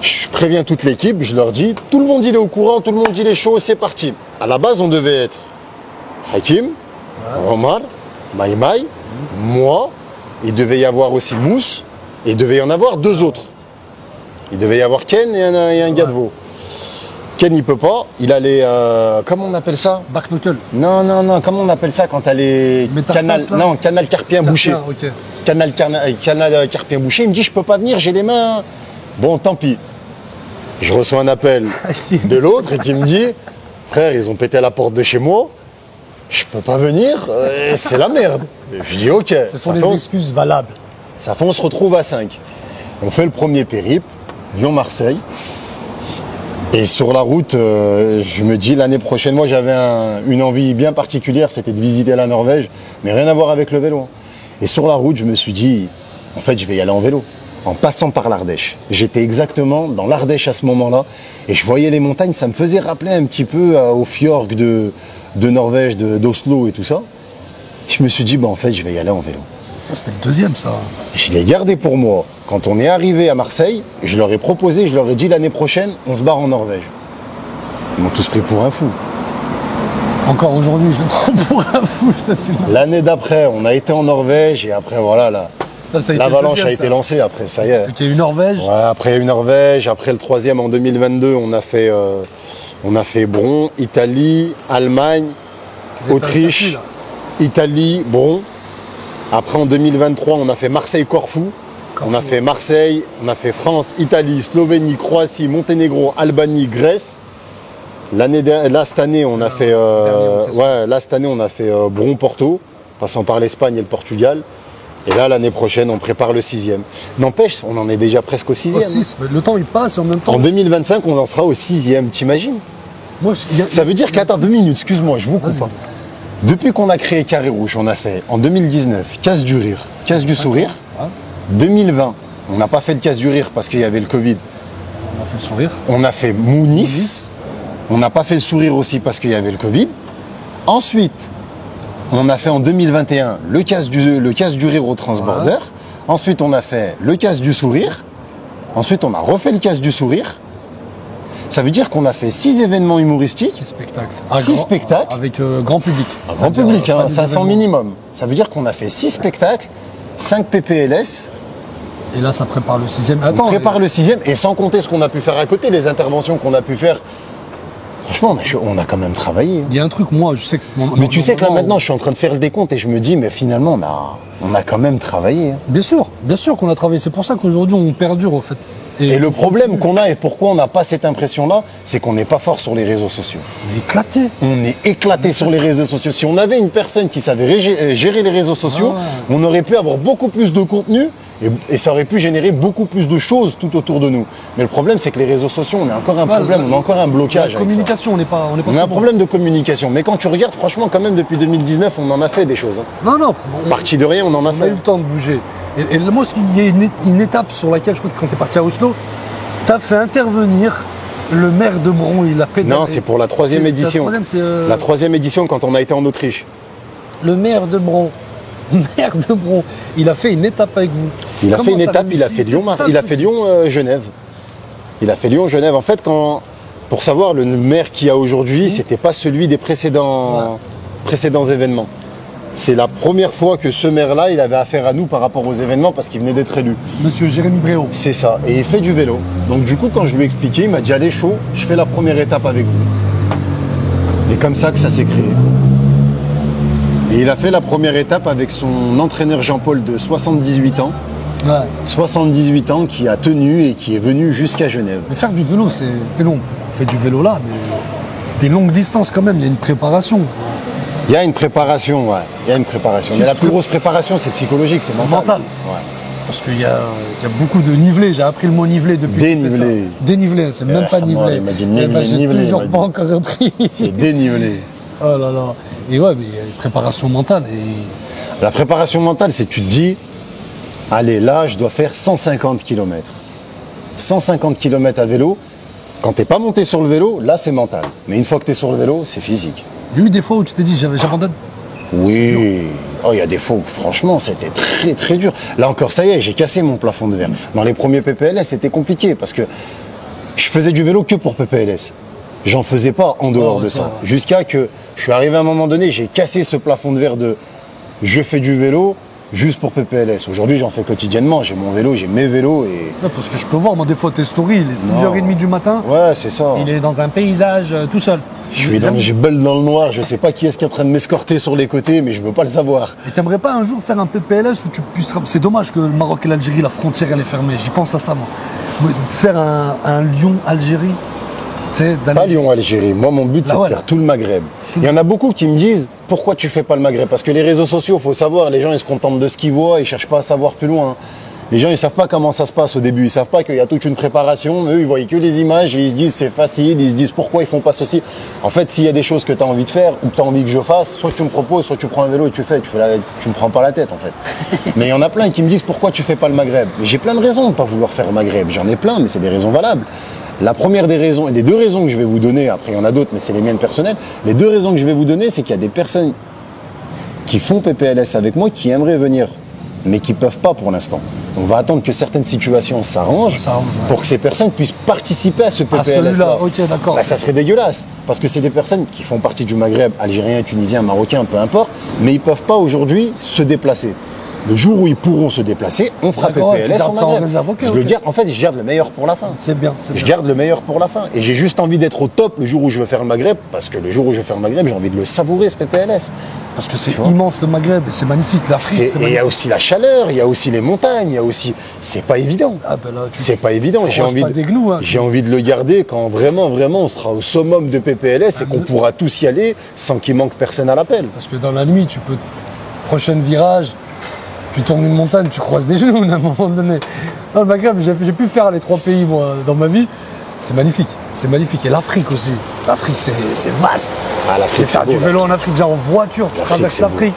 Je préviens toute l'équipe, je leur dis tout le monde il est au courant, tout le monde il est chaud, c'est parti. À la base on devait être Hakim, Omar, Maïmaï, moi. Il devait y avoir aussi Mousse. Et il devait y en avoir deux autres. Il devait y avoir Ken et un gars de Vaud. Ken, il peut pas. Il a les... comment on appelle ça? Barknuckle. Non. Comment on appelle ça quand t'as les... Métastases, là canal carpien bouché. Ok. Canal carpien bouché. Il me dit, je peux pas venir, j'ai les mains... Bon, tant pis. Je reçois un appel de l'autre et qui me dit, frère, ils ont pété à la porte de chez moi. Je peux pas venir, c'est la merde. Je dis, ok. Ce sont Ça des fait- excuses valables. Ça fait, on se retrouve à 5. On fait le premier périple, Lyon-Marseille. Et sur la route, je me dis l'année prochaine, moi j'avais une envie bien particulière, c'était de visiter la Norvège, mais rien à voir avec le vélo. Et sur la route, je me suis dit, en fait, je vais y aller en vélo, en passant par l'Ardèche. J'étais exactement dans l'Ardèche à ce moment-là, et je voyais les montagnes, ça me faisait rappeler un petit peu au fjord de Norvège, d'Oslo et tout ça. Je me suis dit, bah, en fait, je vais y aller en vélo. Ça, c'était le deuxième, ça. Je l'ai gardé pour moi. Quand on est arrivé à Marseille, je leur ai proposé, je leur ai dit l'année prochaine, on se barre en Norvège. Ils m'ont tous pris pour un fou. Encore aujourd'hui, je le prends pour un fou, je te dis. L'année d'après, on a été en Norvège et après, voilà, Ça a été le l'avalanche deuxième, a été ça. lancée. Après, ça y est. Donc, il y a eu Norvège. Ouais, après, il y a eu Norvège. Après, le troisième, en 2022, on a fait Bron, Italie, Allemagne, Vous avez fait un Autriche, circuit, là. Italie, Bron. Après, en 2023, on a fait Marseille-Corfou. On a fait Marseille, on a fait France, Italie, Slovénie, Croatie, Monténégro, Albanie, Grèce. Cette année, on a fait, Bron-Porto, passant par l'Espagne et le Portugal. Et là, l'année prochaine, on prépare le 6e. N'empêche, on en est déjà presque au 6e. Oh, six, mais le temps, il passe en même temps. En 2025, on en sera au 6e, t'imagines? Moi, Ça veut dire qu'attends 2 minutes, excuse-moi, je vous coupe. Vas-y, hein. Depuis qu'on a créé Carré Rouge, on a fait en 2019 Casse du Rire, Casse du Sourire. Ouais. 2020, on n'a pas fait le Casse du Rire parce qu'il y avait le Covid. On a fait le sourire. On a fait Mounis. On n'a pas fait le Sourire aussi parce qu'il y avait le Covid. Ensuite, on a fait en 2021 le Casse du Rire au Transborder. Ouais. Ensuite, on a fait le Casse du Sourire. Ensuite, on a refait le Casse du Sourire. Ça veut dire qu'on a fait 6 événements humoristiques. 6 spectacles. 6 spectacles. Avec grand public. Un grand C'est-à-dire, public, pas hein, des 500 événements. minimum. Ça veut dire qu'on a fait 6 spectacles, 5 PPLS. Et là, ça prépare le 6e. On prépare le 6e et sans compter ce qu'on a pu faire à côté, les interventions qu'on a pu faire. Franchement, on a quand même travaillé. Il y a un truc, moi, je sais que. Mais tu sais que là maintenant, je suis en train de faire le décompte et je me dis, mais finalement, on a quand même travaillé. hein. Bien sûr qu'on a travaillé. C'est pour ça qu'aujourd'hui, on perdure, en fait. Et le problème qu'on a et pourquoi on n'a pas cette impression-là, c'est qu'on n'est pas fort sur les réseaux sociaux. On est éclaté. On est éclaté sur les réseaux sociaux. Si on avait une personne qui savait gérer les réseaux sociaux, Ah. on aurait pu avoir beaucoup plus de contenu et ça aurait pu générer beaucoup plus de choses tout autour de nous. Mais le problème, c'est que les réseaux sociaux, on a encore un problème, on a encore un blocage. La avec ça. communication, on n'est pas. On a un problème de communication. Mais quand tu regardes, franchement, quand même, depuis 2019, on en a fait des choses. hein. Non, Parti de rien, on en a on a fait. eu le temps de bouger. Et moi, il y a une étape sur laquelle, je crois que quand tu es parti à Oslo, tu as fait intervenir le maire de Bron. Il a pédalé. Non, c'est pour la 3e édition. La 3e, c'est. La 3e édition, quand on a été en Autriche. Le maire de Bron. Maire de Bron. Il a fait une étape avec vous. Il a Comment fait une t'as étape, il a réussi fait Lyon, C'est ça, il le a fait truc. Lyon-Genève. Il a fait Lyon-Genève. En fait, quand Pour savoir, le maire qu'il y a aujourd'hui, c'était pas celui des précédents événements. C'est la première fois que ce maire-là, il avait affaire à nous par rapport aux événements parce qu'il venait d'être élu. Monsieur Jérémy Bréau. C'est ça. Et il fait du vélo. Donc du coup, quand je lui ai expliqué, il m'a dit allez chaud, je fais la première étape avec vous. Et comme ça que ça s'est créé. Et il a fait la première étape avec son entraîneur Jean-Paul de 78 ans. Ouais. 78 ans qui a tenu et qui est venu jusqu'à Genève. Mais faire du vélo, c'est long. On fait du vélo là, mais c'est des longues distances quand même, il y a une préparation. Il y a une préparation, ouais. Il y a une préparation. Mais la plus grosse préparation, c'est psychologique, c'est mental. Ouais. Parce qu'il y a beaucoup de nivelés. J'ai appris le mot nivelé depuis. Dénivelé. Dénivelé, c'est même pas nivelé. Il m'a dit J'ai toujours pas encore repris. C'est dénivelé. Oh là là. Et ouais, mais il y a une préparation mentale. Et... La préparation mentale, c'est que tu te dis, allez, là, je dois faire 150 km. 150 km à vélo. Quand t'es pas monté sur le vélo, là, c'est mental. Mais une fois que t'es sur le vélo, c'est physique. Il y a eu des fois où tu t'es dit, j'abandonne. Oui. Oh, il y a des fois où, franchement, c'était très, très dur. Là encore, ça y est, j'ai cassé mon plafond de verre. Dans les premiers PPLS, c'était compliqué parce que je faisais du vélo que pour PPLS. J'en faisais pas en dehors de ça. Jusqu'à que je suis arrivé à un moment donné, j'ai cassé ce plafond de verre de je fais du vélo juste pour PPLS. Aujourd'hui, j'en fais quotidiennement. J'ai mon vélo, j'ai mes vélos et... Ouais, parce que je peux voir, moi, des fois, tes stories, il est 6h30 du matin. Ouais, c'est ça. Il est dans un paysage tout seul. Je bulle dans le noir, je sais pas qui est-ce qui est en train de m'escorter sur les côtés, mais je veux pas le savoir. Et t'aimerais pas un jour faire un PPLS où tu puisses... C'est dommage que le Maroc et l'Algérie, la frontière, elle est fermée. J'y pense à ça, moi. Faire un Lyon-Algérie. Pas Lyon-Algérie. Moi, mon but, c'est de faire tout le Maghreb. Il y en a beaucoup qui me disent, pourquoi tu fais pas le Maghreb? Parce que les réseaux sociaux, faut savoir, les gens, ils se contentent de ce qu'ils voient, ils cherchent pas à savoir plus loin. Les gens, ils savent pas comment ça se passe au début. Ils savent pas qu'il y a toute une préparation. Mais eux, ils voient que les images et ils se disent c'est facile. Ils se disent pourquoi ils font pas ceci. En fait, s'il y a des choses que tu as envie de faire ou que tu as envie que je fasse, soit tu me proposes, soit tu prends un vélo et tu fais. Tu me prends pas la tête, en fait. Mais il y en a plein qui me disent pourquoi tu fais pas le Maghreb. Mais j'ai plein de raisons de pas vouloir faire le Maghreb. J'en ai plein, mais c'est des raisons valables. La première des raisons, et les deux raisons que je vais vous donner, après il y en a d'autres, mais c'est les miennes personnelles. Les deux raisons que je vais vous donner, c'est qu'il y a des personnes qui font PPLS avec moi qui aimeraient venir, mais qui peuvent pas pour l'instant. On va attendre que certaines situations s'arrangent pour que ces personnes puissent participer à ce PPLS. Ah, celui-là, ok, d'accord. Bah, ça serait dégueulasse, parce que c'est des personnes qui font partie du Maghreb, algériens, tunisiens, marocains, peu importe, mais ils peuvent pas aujourd'hui se déplacer. Le jour où ils pourront se déplacer, on fera PPLS en Maghreb. En fait, je garde le meilleur pour la fin. C'est bien. Je garde le meilleur pour la fin. Et j'ai juste envie d'être au top le jour où je veux faire le Maghreb, parce que le jour où je veux faire le Maghreb, j'ai envie de le savourer, ce PPLS. Parce que c'est immense le Maghreb, et c'est magnifique. L'Afrique, c'est magnifique. Et il y a aussi la chaleur, il y a aussi les montagnes, il y a aussi... C'est pas évident. Ah ben là, c'est pas évident. J'ai envie de le garder quand vraiment, on sera au summum de PPLS et qu'on pourra tous y aller sans qu'il manque personne à l'appel. Parce que dans la nuit, tu peux... Prochain virage... Tu tournes une montagne, tu croises des genoux à un moment donné. Dans le Maghreb, j'ai pu faire les 3 pays, moi, dans ma vie. C'est magnifique. C'est magnifique. Et l'Afrique aussi. L'Afrique, c'est vaste. Ah, l'Afrique, et faire du vélo en Afrique, genre en voiture, tu traverses l'Afrique.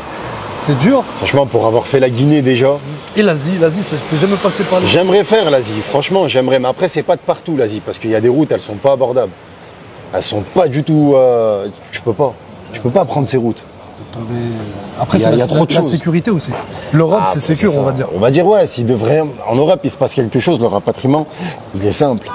C'est dur. Franchement, pour avoir fait la Guinée déjà. Et l'Asie, ça s'était jamais passé par là. J'aimerais faire l'Asie, franchement, j'aimerais. Mais après, c'est pas de partout l'Asie, parce qu'il y a des routes, elles sont pas abordables. Elles sont pas du tout. Tu peux pas prendre ces routes. Après, il y a trop de choses. La sécurité aussi. L'Europe, c'est sécure, on va dire. On va dire, ouais, si en Europe, il se passe quelque chose, le rapatriement, il est simple.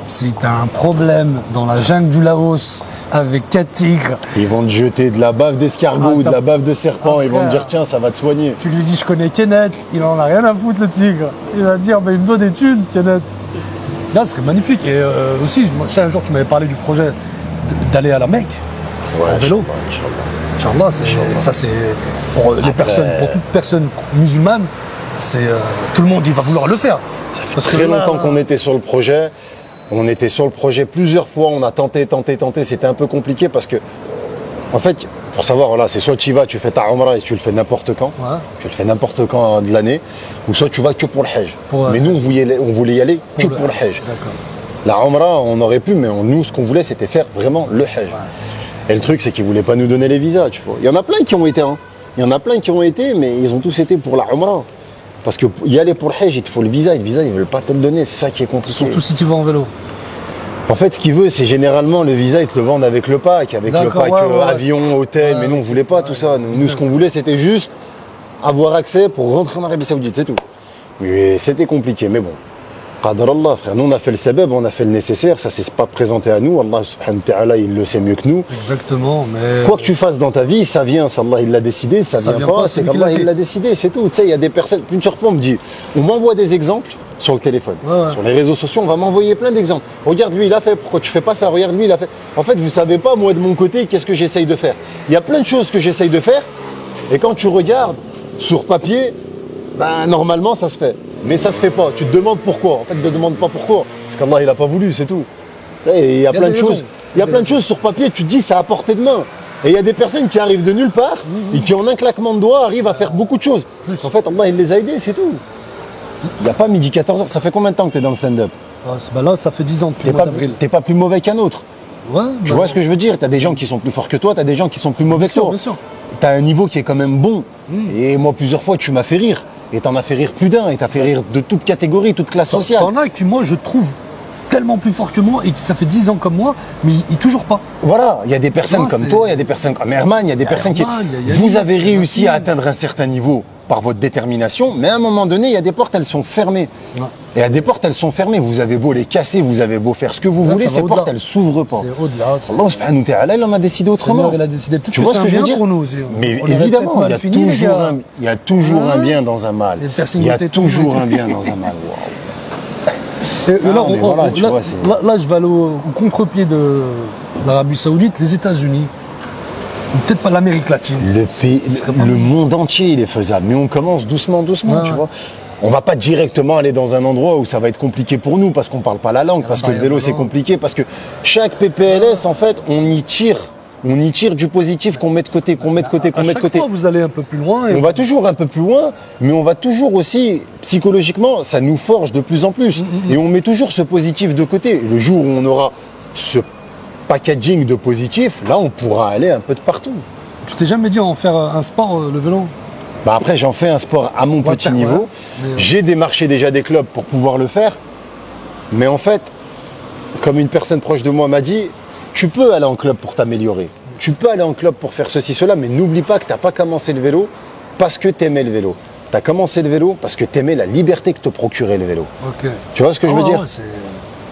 Si tu as un problème dans la jungle du Laos avec 4 tigres... Ils vont te jeter de la bave d'escargot ou de la bave de serpent, ils vont te dire, tiens, ça va te soigner. Tu lui dis, je connais Kenneth, il en a rien à foutre, le tigre. Il va dire, il me doit des thunes, Kenneth. Là, ce serait magnifique. Et aussi, un jour, tu m'avais parlé du projet d'aller à la Mecque, en vélo. Inch'Allah, ça c'est pour les personnes, pour toute personne musulmane, tout le monde il va vouloir le faire. Ça fait très longtemps qu'on était sur le projet. On était sur le projet plusieurs fois. On a tenté. C'était un peu compliqué parce que, en fait, pour savoir, voilà, c'est soit tu y vas, tu fais ta Umrah et tu le fais n'importe quand. Ouais. Tu le fais n'importe quand de l'année, ou soit tu vas que pour le Hajj. Mais nous, on voulait y aller que pour le Hajj. La Umrah, on aurait pu, mais nous, ce qu'on voulait, c'était faire vraiment le Hajj. Ouais. Et le truc, c'est qu'ils ne voulaient pas nous donner les visas, tu vois. Il y en a plein qui ont été, Il y en a plein qui ont été, mais ils ont tous été pour la Umrah. Parce que y aller pour le Hajj, il te faut le visa. Et le visa, ils ne veulent pas te le donner. C'est ça qui est compliqué. Surtout si tu vas en vélo. En fait, ce qu'ils veulent, c'est généralement le visa, ils te le vendent avec le pack. Avec le pack avion, hôtel. Mais nous, on ne voulait pas tout ça. Nous, ce qu'on voulait, c'était juste avoir accès pour rentrer en Arabie Saoudite, c'est tout. Mais c'était compliqué, mais bon. Qadar Allah, frère. Nous, on a fait le sabab, on a fait le nécessaire. Ça, c'est pas présenté à nous. Allah subhanahu wa ta'ala, il le sait mieux que nous. Exactement, mais. Quoi que tu fasses dans ta vie, ça vient. Ça, Allah, il l'a décidé. Ça vient pas. C'est qu'Allah, il l'a décidé. C'est tout. Tu sais, il y a des personnes. Une fois, on me dit, on m'envoie des exemples sur le téléphone. Ouais. Sur les réseaux sociaux, on va m'envoyer plein d'exemples. Regarde, lui, il a fait. Pourquoi tu fais pas ça? Regarde, lui, il a fait. En fait, vous savez pas, moi, de mon côté, qu'est-ce que j'essaye de faire. Il y a plein de choses que j'essaye de faire. Et quand tu regardes sur papier, ben, normalement, ça se fait. Mais ça se fait pas. Tu te demandes pourquoi. En fait, ne te demande pas pourquoi. Parce qu'Allah, il a pas voulu, c'est tout. Et il y a plein de choses. Il y a plein de choses sur papier, tu te dis, c'est à portée de main. Et il y a des personnes qui arrivent de nulle part et qui, en un claquement de doigts, arrivent à faire beaucoup de choses. En fait, Allah, il les a aidés, c'est tout. Il n'y a pas midi 14h. Ça fait combien de temps que tu es dans le stand-up? Là, ça fait 10 ans depuis le mois d'avril. T'es pas plus mauvais qu'un autre. Ouais, Tu vois ce que je veux dire? Tu as des gens qui sont plus forts que toi, tu as des gens qui sont plus mauvais que toi. Bien sûr. Tu as un niveau qui est quand même bon. Et moi, plusieurs fois, tu m'as fait rire. Et t'en as fait rire plus d'un. Et t'as fait rire de toute catégorie, toute classe sociale. T'en as qui, moi, je trouve tellement plus fort que moi et qui ça fait 10 ans comme moi, mais il toujours pas. Voilà, il y a des personnes Moi, comme c'est- toi, il y a des personnes comme Herman, il y a des personnes qui... Herman, il y a Vous Yannis, avez il y a réussi à Maxime. atteindre un certain niveau par votre détermination, mais à un moment donné, il y a des portes, elles sont fermées. Ouais. Et à des portes, elles sont fermées. Vous avez beau les casser, vous avez beau faire ce que vous Là, voulez, ça va ces au-delà. portes, elles s'ouvrent pas. C'est au-delà. c'est- Allah subhanahu wa ta'ala, il en a décidé autrement. Seigneur, il a décidé. Peut-être Tu que vois c'est ce un que je veux bien dire? pour nous aussi. Mais On aurait évidemment, peut-être mal fini, les gars. il y a toujours un Hein? bien dans un mal. Les personnes Il y a qui étaient toujours tombées. un bien dans un mal. Waouh. Et là, Ah, mais voilà, tu vois, c'est- là, je vais aller au contre-pied de l'Arabie Saoudite, les États-Unis. Ou peut-être pas l'Amérique latine. Le pays, Ce serait pas le mal. monde entier, il est faisable. Mais on commence doucement, doucement, Ouais, tu ouais. vois. On va pas directement aller dans un endroit où ça va être compliqué pour nous parce qu'on parle pas la langue, parce que le vélo c'est compliqué, parce que chaque PPLS, en fait, on y tire du positif qu'on met de côté, qu'on met de côté, qu'on À met de chaque côté. fois, vous allez un peu plus loin. Et On va toujours un peu plus loin, mais on va toujours aussi, psychologiquement, ça nous forge de plus en plus. Et on met toujours ce positif de côté. Et le jour où on aura ce packaging de positif, là, on pourra aller un peu de partout. Tu t'es jamais dit en faire un sport, le vélo? Bah après, j'en fais un sport à mon petit ouais. niveau. Mais, J'ai démarché déjà des clubs pour pouvoir le faire. Mais en fait, comme une personne proche de moi m'a dit, tu peux aller en club pour t'améliorer. Tu peux aller en club pour faire ceci, cela, mais n'oublie pas que tu n'as pas commencé le vélo parce que tu aimais le vélo. Tu as commencé le vélo parce que tu aimais la liberté que te procurait le vélo. Ok. Tu vois ce que je veux dire?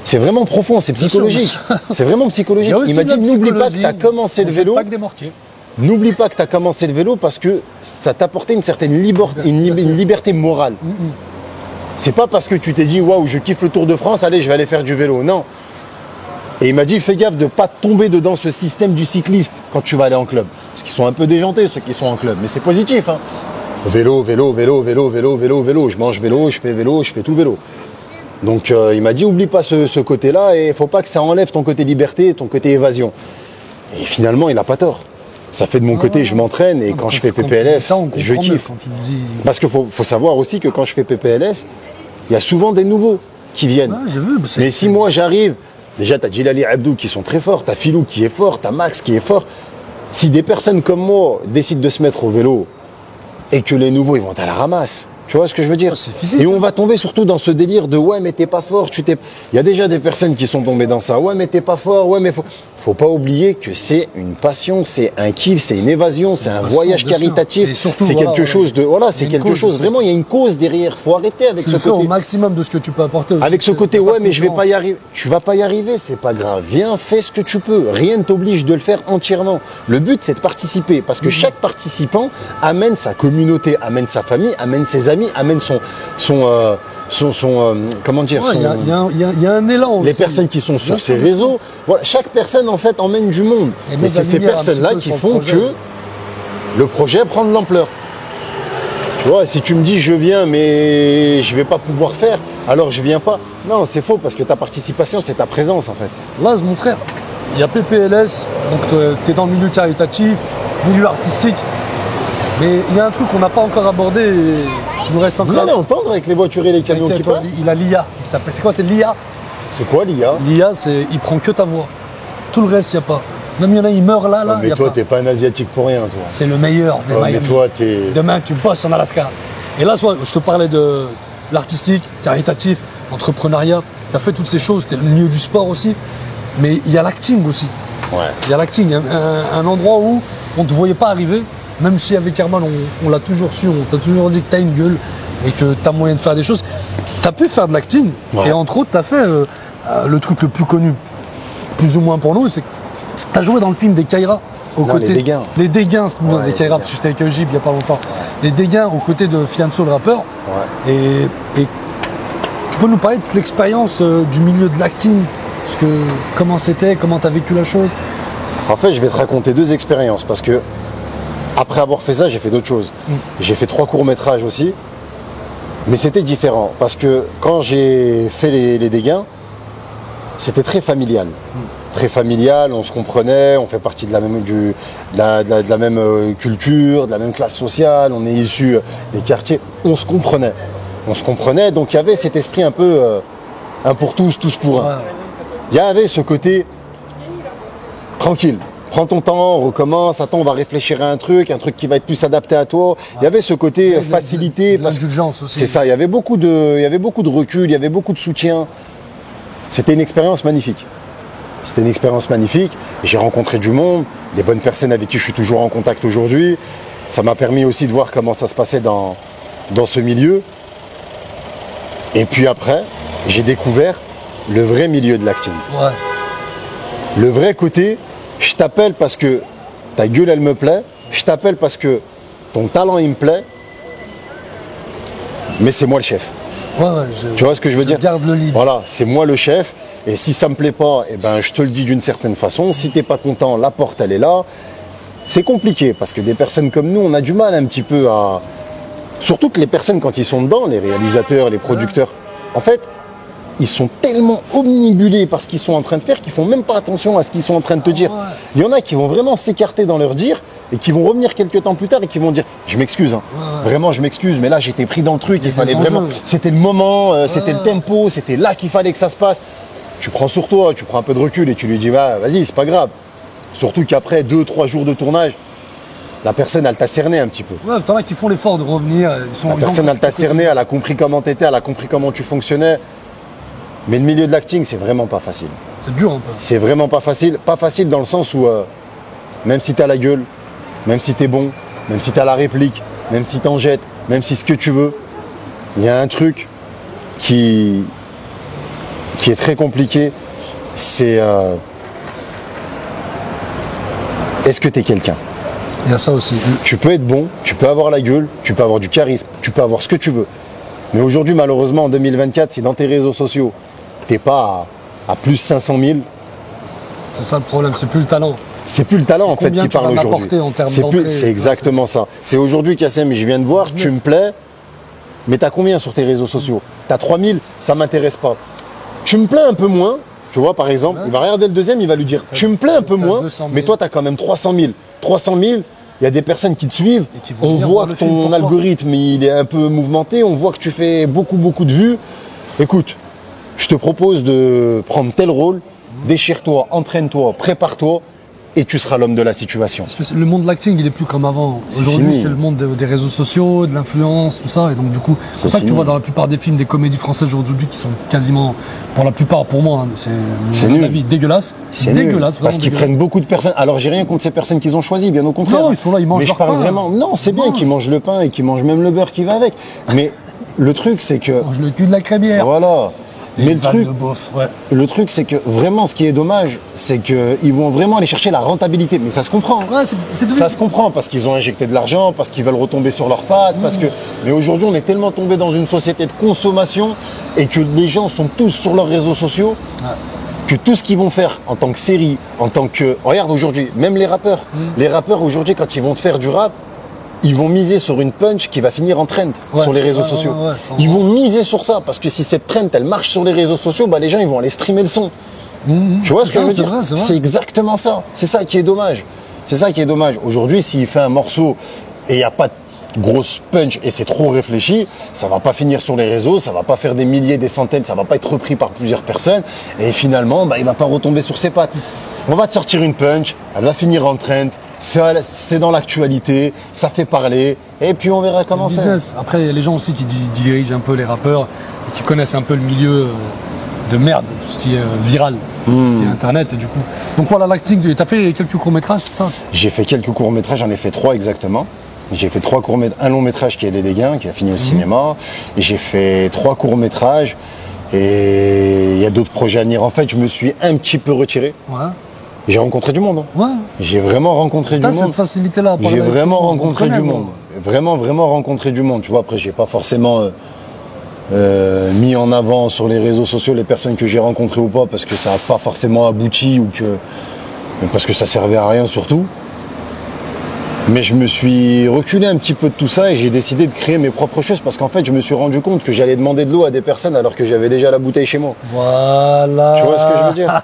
C'est vraiment profond, c'est Bien sûr, psychologique. bien C'est vraiment psychologique. Il y a aussi Il m'a de la dit, n'oublie pas que psychologie. tu as commencé le On jette vélo. pas que des mortiers. N'oublie pas que tu as commencé le vélo parce que ça t'apportait une certaine une liberté morale. C'est pas parce que tu t'es dit waouh, je kiffe le Tour de France, allez, je vais aller faire du vélo. Non. Et il m'a dit fais gaffe de pas tomber dedans ce système du cycliste quand tu vas aller en club. Parce qu'ils sont un peu déjantés ceux qui sont en club, mais c'est positif. Hein. Vélo, vélo, vélo, vélo, vélo, vélo, vélo. Je mange vélo, je fais tout vélo. Donc il m'a dit oublie pas ce côté-là et il faut pas que ça enlève ton côté liberté, ton côté évasion. Et finalement, il a pas tort. Ça fait de mon côté, je m'entraîne et quand je fais PPLS, je kiffe. Parce qu'il faut savoir aussi que quand je fais PPLS, il y a souvent des nouveaux qui viennent. Ouais, j'ai vu. Mais si moi j'arrive, déjà tu as Djilali Abdou qui sont très forts, tu as Filou qui est fort, tu as Max qui est fort. Si des personnes comme moi décident de se mettre au vélo et que les nouveaux ils vont à la ramasse, tu vois ce que je veux dire? C'est physique, Et on va tomber surtout dans ce délire de ouais mais t'es pas fort, il y a déjà des personnes qui sont tombées dans ça, ouais mais t'es pas fort, ouais mais faut pas oublier que c'est une passion, c'est un kiff, c'est une évasion, c'est un passion, voyage bien sûr. caritatif, Et surtout, c'est voilà, quelque chose de voilà, c'est Il y a une quelque cause chose aussi. vraiment, il y a une cause derrière, faut arrêter avec Tu ce le fais au côté. maximum de ce que tu peux apporter aussi. Avec ce côté, Y a pas ouais, de mais je vais pas y concurrence. arriver. Tu vas pas y arriver, c'est pas grave. Viens, fais ce que tu peux. Rien ne t'oblige de le faire entièrement. Le but, c'est de participer. Parce que chaque participant amène sa communauté, amène sa famille, amène ses amis, amène comment dire, Ouais, il y a un élan aussi. les personnes qui sont sur Bien ces sûr, réseaux. Voilà, chaque personne, en fait, emmène du monde. Et Mais met c'est la ces lumière un personnes-là petit peu qui sur le font projet. que le projet prend de l'ampleur. Tu vois, si tu me dis je viens mais je vais pas pouvoir faire, alors je viens pas. Non, c'est faux parce que ta participation, c'est ta présence en fait. Là, mon frère, il y a PPLS, donc tu es dans le milieu caritatif, milieu artistique. Mais il y a un truc qu'on n'a pas encore abordé et qui nous reste Vous encore. allez entendre avec les voitures et les camions qui passent. Il a l'IA. C'est quoi? C'est l'IA. C'est quoi l'IA? L'IA, il prend que ta voix. Tout le reste, il n'y a pas. Même il y en a, ils meurent là, Oh, y mais a toi, pas. t'es pas un asiatique pour rien, toi. C'est le meilleur des Oh, mais Miami. toi, t'es. Demain, tu bosses en Alaska. Et là, je te parlais de l'artistique, caritatif, entrepreneuriat. Tu as fait toutes ces choses, tu es le milieu du sport aussi. Mais il y a l'acting aussi. Ouais. Il y a l'acting, un endroit où on ne te voyait pas arriver. Même si avec Herman, on l'a toujours su, on t'a toujours dit que tu as une gueule. et que tu as moyen de faire des choses, tu as pu faire de l'acting. Ouais. Et entre autres, tu as fait le truc le plus connu, plus ou moins pour nous, c'est que tu as joué dans le film des Kaira. Les Dégains. Les Dégains, c'est Ouais, des les Kaira, Dégains. parce que j'étais avec Eugib il n'y a pas longtemps. Les Dégains aux côtés de Fianso, le rappeur. Ouais. Et tu peux nous parler de l'expérience du milieu de l'acting, comment c'était, comment tu as vécu la chose. En fait, je vais te raconter 2 expériences parce que après avoir fait ça, j'ai fait d'autres choses. J'ai fait 3 courts-métrages aussi, mais c'était différent parce que quand j'ai fait les Dégains, c'était très familial. Très familial, on se comprenait, on fait partie de la même, de la même culture, de la même classe sociale, on est issus des quartiers, on se comprenait. On se comprenait, donc il y avait cet esprit un peu un pour tous, tous pour un. Ouais. Il y avait ce côté tranquille. Prends ton temps, on recommence, attends, on va réfléchir à un truc qui va être plus adapté à toi. Il y avait ce côté facilité. L'indulgence aussi. C'est ça, il y avait beaucoup de recul, il y avait beaucoup de soutien. C'était une expérience magnifique. C'était une expérience magnifique. J'ai rencontré du monde, des bonnes personnes avec qui je suis toujours en contact aujourd'hui. Ça m'a permis aussi de voir comment ça se passait dans ce milieu. Et puis après, j'ai découvert le vrai milieu de l'acting. Ouais. Le vrai côté, je t'appelle parce que ta gueule elle me plaît, je t'appelle parce que ton talent il me plaît, mais c'est moi le chef. Ouais, Tu vois ce que je veux dire? Garde le lead. Voilà, c'est moi le chef, et si ça me plaît pas, eh ben je te le dis d'une certaine façon. Si t'es pas content, la porte elle est là. C'est compliqué parce que des personnes comme nous, on a du mal un petit peu à. Surtout que les personnes quand ils sont dedans, les réalisateurs, les producteurs, en fait, ils sont tellement omnibulés par ce qu'ils sont en train de faire qu'ils font même pas attention à ce qu'ils sont en train de te dire. Ouais. Il y en a qui vont vraiment s'écarter dans leur dire et qui vont revenir quelques temps plus tard et qui vont dire je m'excuse, hein. Vraiment je m'excuse, mais là j'étais pris dans le truc, il fallait des vraiment, enjeux. c'était le moment, c'était le tempo, c'était là qu'il fallait que ça se passe. Tu prends sur toi, tu prends un peu de recul et tu lui dis bah, vas-y, c'est pas grave. Surtout qu'après 2-3 jours de tournage, la personne elle t'a cerné un petit peu. Ouais, t'en as qui font l'effort de revenir. La personne elle t'a cerné, elle a compris comment t'étais, elle a compris comment tu fonctionnais. Mais le milieu de l'acting, c'est vraiment pas facile. C'est dur un peu. C'est vraiment pas facile. Pas facile dans le sens où, même si t'as la gueule, même si t'es bon, même si t'as la réplique, même si t'en jettes, même si ce que tu veux, il y a un truc qui est très compliqué. C'est est-ce que t'es quelqu'un? Il y a ça aussi. Tu peux être bon, tu peux avoir la gueule, tu peux avoir du charisme, tu peux avoir ce que tu veux. Mais aujourd'hui, malheureusement, en 2024, si dans tes réseaux sociaux, t'es pas à plus 500 000, C'est ça le problème, c'est plus le talent. c'est plus le talent en fait combien qui tu vas parle m'apporter aujourd'hui. en termes C'est d'entrée, c'est exactement ça. C'est aujourd'hui Kassem, je viens de voir, tu business. me plais, mais t'as combien sur tes réseaux sociaux? T'as 3000, ça m'intéresse pas. Tu me plais un peu moins, tu vois par exemple, il va regarder le deuxième, il va lui dire tu me plais un peu t'as moins, 200 000. mais toi t'as quand même 300 000. 300 000, il y a des personnes qui te suivent, Et qui vont on venir voit voir le que film ton pour toi. algorithme il est un peu mouvementé, on voit que tu fais beaucoup de vues. Écoute, je te propose de prendre tel rôle, déchire-toi, entraîne-toi, prépare-toi, et tu seras l'homme de la situation. Parce que le monde de l'acting, il est plus comme avant. C'est Aujourd'hui, fini. c'est le monde des réseaux sociaux, de l'influence, tout ça. Et donc, du coup, c'est pour ça que tu fini. vois dans la plupart des films, des comédies françaises aujourd'hui qui sont quasiment, pour la plupart, pour moi, hein, c'est nul. la vie dégueulasse. C'est nul, dégueulasse, parce qu'ils prennent beaucoup de personnes. Alors j'ai rien contre ces personnes qu'ils ont choisies, bien au contraire. Non, ils sont là, ils mangent Mais je leur parle pain. vraiment. Non, c'est Ils bien mangent. qu'ils mangent le pain et qu'ils mangent même le beurre qui va avec. Mais le truc c'est que Mange le cul de la crémière. voilà. Les Mais le vannes truc, de beauf, ouais. le truc c'est que vraiment ce qui est dommage, c'est qu'ils vont vraiment aller chercher la rentabilité. Mais ça se comprend. Ouais, c'est devenu- Ça se comprend parce qu'ils ont injecté de l'argent, parce qu'ils veulent retomber sur leurs pattes, parce que. Mais aujourd'hui, on est tellement tombé dans une société de consommation et que les gens sont tous sur leurs réseaux sociaux que tout ce qu'ils vont faire en tant que série, en tant que. Regarde aujourd'hui, même les rappeurs. Les rappeurs aujourd'hui, quand ils vont te faire du rap, ils vont miser sur une punch qui va finir en trend Ouais. sur les réseaux Ouais, sociaux. ouais, ouais. Ils vont miser sur ça parce que si cette trend elle marche sur les réseaux sociaux, bah les gens ils vont aller streamer le son. Tu vois ce que je veux c'est dire? vrai, c'est vrai. C'est exactement ça. C'est ça qui est dommage. C'est ça qui est dommage. Aujourd'hui, s'il fait un morceau et il n'y a pas de grosse punch et c'est trop réfléchi, ça va pas finir sur les réseaux, ça va pas faire des milliers, des centaines, ça va pas être repris par plusieurs personnes et finalement, bah, il va pas retomber sur ses pattes. On va te sortir une punch, elle va finir en trend, c'est dans l'actualité, ça fait parler et puis on verra comment c'est. business. Après, il y a les gens aussi qui dirigent un peu les rappeurs et qui connaissent un peu le milieu de merde, tout ce qui est viral, tout ce qui est internet et du coup. Donc voilà, l'acting, t'as fait quelques courts-métrages, c'est ça? J'ai fait quelques courts-métrages, j'en ai fait 3 exactement. J'ai fait un long métrage qui est Les Dégains, qui a fini au cinéma. J'ai fait 3 courts métrages et il y a d'autres projets à venir. En fait, je me suis un petit peu retiré. Ouais. J'ai rencontré du monde. Ouais. J'ai vraiment rencontré du T'as monde. cette facilité-là à parler J'ai avec vraiment tout le monde. rencontré On du connaît, monde. moi. Vraiment rencontré du monde. Tu vois, après, j'ai pas forcément mis en avant sur les réseaux sociaux les personnes que j'ai rencontrées ou pas, parce que ça n'a pas forcément abouti parce que ça servait à rien surtout. Mais je me suis reculé un petit peu de tout ça et j'ai décidé de créer mes propres choses parce qu'en fait, je me suis rendu compte que j'allais demander de l'eau à des personnes alors que j'avais déjà la bouteille chez moi. Voilà. Tu vois ce que je veux dire?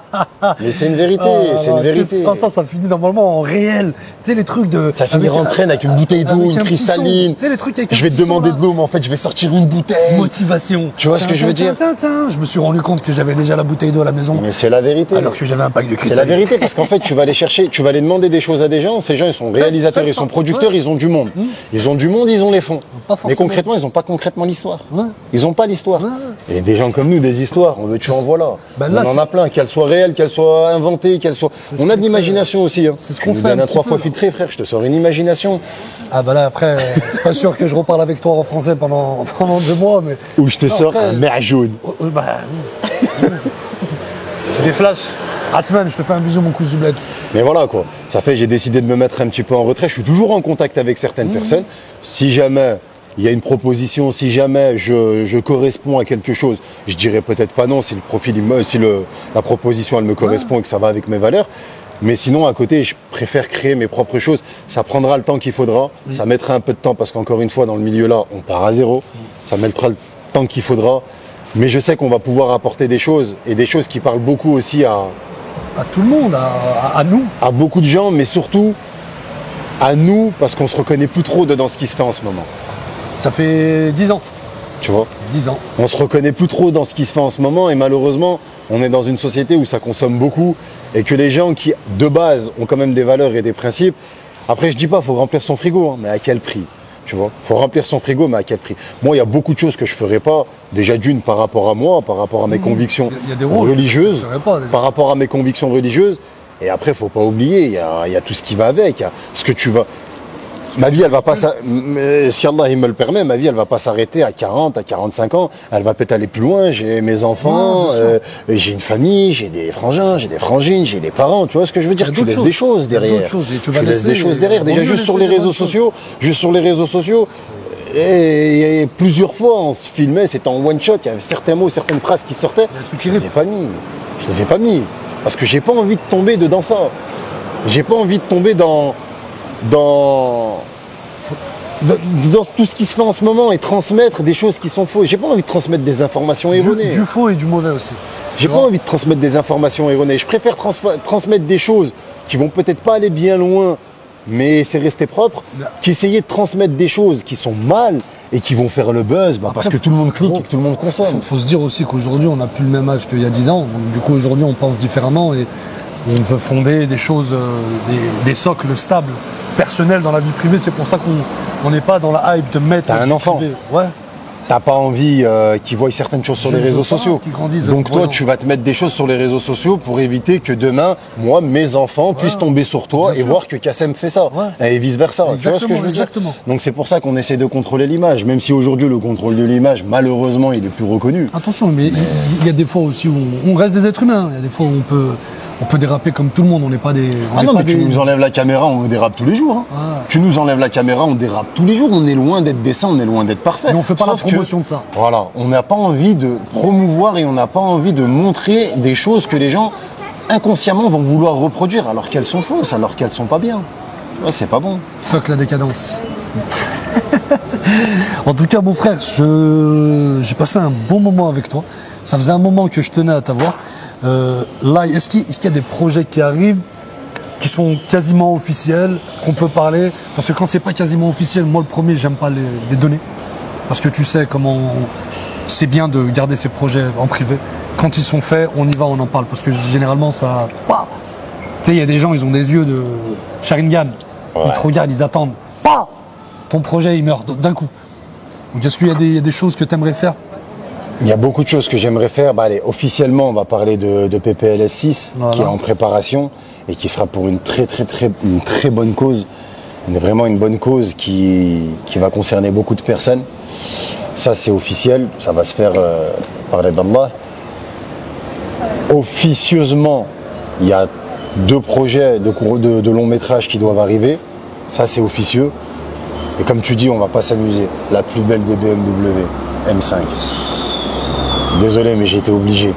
Mais c'est une vérité, c'est une vérité. Ça finit normalement en réel. Tu sais, les trucs de. Ça finira en traîne avec une bouteille d'eau, une cristalline. Tu sais, les trucs avec Je vais te demander de l'eau, mais en fait, je vais sortir une bouteille. Motivation. Tu vois ce que je veux dire? Je me suis rendu compte que j'avais déjà la bouteille d'eau à la maison. Mais c'est la vérité. Alors que j'avais un pack de cristal. C'est la vérité parce qu'en fait, tu vas aller chercher, tu vas aller demander des choses à des gens. Ces gens, ils sont réalisateurs, ils sont producteurs, ils ont du monde. Ils ont du monde, ils ont les fonds. Pas Mais forcément. concrètement, ils n'ont pas concrètement l'histoire. Ouais. Ils n'ont pas l'histoire. Ouais. Et des gens comme nous, des histoires, on veut tu en voilà. Ben là, on en a plein, qu'elles soient réelles, qu'elles soient inventées, qu'elles soient. C'est ce On a qu'on de l'imagination aussi. Hein. C'est ce Tu qu'on nous fait donnes un un petit 3 peu, fois là. filtré, frère, je te sors une imagination. Ah bah là après, c'est pas sûr que je reparle avec toi en français pendant 2 mois, mais. Ou je te sors après- un mer jaune. Bah, j'ai des flashs. Atman, je te fais un bisou, mon cousin du bled. Mais voilà quoi, ça fait j'ai décidé de me mettre un petit peu en retrait. Je suis toujours en contact avec certaines personnes. Si jamais il y a une proposition, si jamais je corresponds à quelque chose, je dirais peut-être pas non si le profil, la proposition elle me correspond et que ça va avec mes valeurs. Mais sinon à côté, je préfère créer mes propres choses. Ça prendra le temps qu'il faudra, ça mettra un peu de temps parce qu'encore une fois dans le milieu là, on part à zéro. Ça mettra le temps qu'il faudra. Mais je sais qu'on va pouvoir apporter des choses et des choses qui parlent beaucoup aussi À tout le monde, à nous. à beaucoup de gens, mais surtout à nous, parce qu'on se reconnaît plus trop dans ce qui se fait en ce moment. Ça fait 10 ans. Tu vois, 10 ans. on se reconnaît plus trop dans ce qui se fait en ce moment, et malheureusement, on est dans une société où ça consomme beaucoup, et que les gens qui, de base, ont quand même des valeurs et des principes. Après, je dis pas, faut remplir son frigo, hein, mais à quel prix? Tu vois, faut remplir son frigo, mais à quel prix? Moi, il y a beaucoup de choses que je ferais pas. Déjà d'une par rapport à moi, par rapport à mes convictions Il y a des rôles religieuses, que je ferais pas, déjà. par rapport à mes convictions religieuses. Et après, faut pas oublier, il y a tout ce qui va avec. Il y a ce que tu vas. Ma vie, elle va pas si Allah il me le permet, ma vie, elle va pas s'arrêter à 40, à 45 ans. Elle va peut-être aller plus loin. J'ai mes enfants, j'ai une famille, j'ai des frangins, j'ai des frangines, j'ai des parents. Tu vois ce que je veux dire? Il y a Tu d'autres laisses choses. des choses Il y a derrière. d'autres choses et tu Tu vas laisses des laisser- choses derrière. Déjà, vaut mieux juste sur laisser les les réseaux bonnes sociaux, et plusieurs fois, on se filmait, c'était en one shot. Il y avait certains mots, certaines phrases qui sortaient. des trucs Je les ai pas mis. Je les ai pas mis parce que j'ai pas envie de tomber dedans ça. J'ai pas envie de tomber dans tout ce qui se fait en ce moment et transmettre des choses qui sont fausses. J'ai pas envie de transmettre des informations erronées. Du faux et du mauvais aussi. J'ai pas envie de transmettre des informations erronées. Je préfère transmettre des choses qui vont peut-être pas aller bien loin, mais c'est rester propre, qu'essayer de transmettre des choses qui sont mal et qui vont faire le buzz, parce que tout le monde clique et que tout le monde consomme. Faut se dire aussi qu'aujourd'hui, on n'a plus le même âge qu'il y a 10 ans. Donc, du coup, aujourd'hui, on pense différemment et on veut fonder des choses, des socles stables, personnels dans la vie privée. C'est pour ça qu'on n'est pas dans la hype de mettre. T'as la un vie enfant. privée. Ouais. T'as pas envie qu'ils voient certaines choses sur Je les veux réseaux pas sociaux. qu'ils grandissent Donc toi, voyant. tu vas te mettre des choses sur les réseaux sociaux pour éviter que demain, moi, mes enfants puissent tomber sur toi Bien et sûr. voir que Kassem fait ça. Ouais. Et vice versa. Tu vois ce que je veux dire? Exactement. Donc c'est pour ça qu'on essaie de contrôler l'image. Même si aujourd'hui, le contrôle de l'image, malheureusement, il est plus reconnu. Attention, mais il y a des fois aussi où on reste des êtres humains. Il y a des fois où on peut déraper comme tout le monde. On n'est pas des. on Ah n'est non, pas mais tu des- nous enlèves la caméra, on dérape tous les jours. Hein. Ah. Tu nous enlèves la caméra, on dérape tous les jours. On est loin d'être décent, on est loin d'être parfait. Mais on fait pas la Sauf que, promotion de ça. Voilà, on n'a pas envie de promouvoir et on n'a pas envie de montrer des choses que les gens inconsciemment vont vouloir reproduire alors qu'elles sont fausses, alors qu'elles sont pas bien. Ouais, c'est pas bon. Fuck la décadence. En tout cas, mon frère, j'ai passé un bon moment avec toi. Ça faisait un moment que je tenais à t'avoir. Là, est-ce qu'il y a des projets qui arrivent, qui sont quasiment officiels, qu'on peut parler? Parce que quand c'est pas quasiment officiel, moi le premier, j'aime pas les donner. Parce que tu sais comment c'est bien de garder ses projets en privé. Quand ils sont faits, on y va, on en parle. Parce que généralement, ça... Bah, tu sais, il y a des gens, ils ont des yeux de Sharingan. Ils te regardent, ils attendent. Bah, ton projet, il meurt d'un coup. Donc, est-ce qu'il y a des choses que tu aimerais faire? Il y a beaucoup de choses que j'aimerais faire. Bah, allez, officiellement, on va parler de PPLS 6 Voilà. qui est en préparation et qui sera pour une très bonne cause. vraiment une bonne cause qui va concerner beaucoup de personnes. Ça, c'est officiel, ça va se faire par l'aide d'Allah. Officieusement, il y a 2 projets de long métrage qui doivent arriver. Ça, c'est officieux. Et comme tu dis, on va pas s'amuser. La plus belle des BMW, M5. Désolé, mais j'ai été obligé.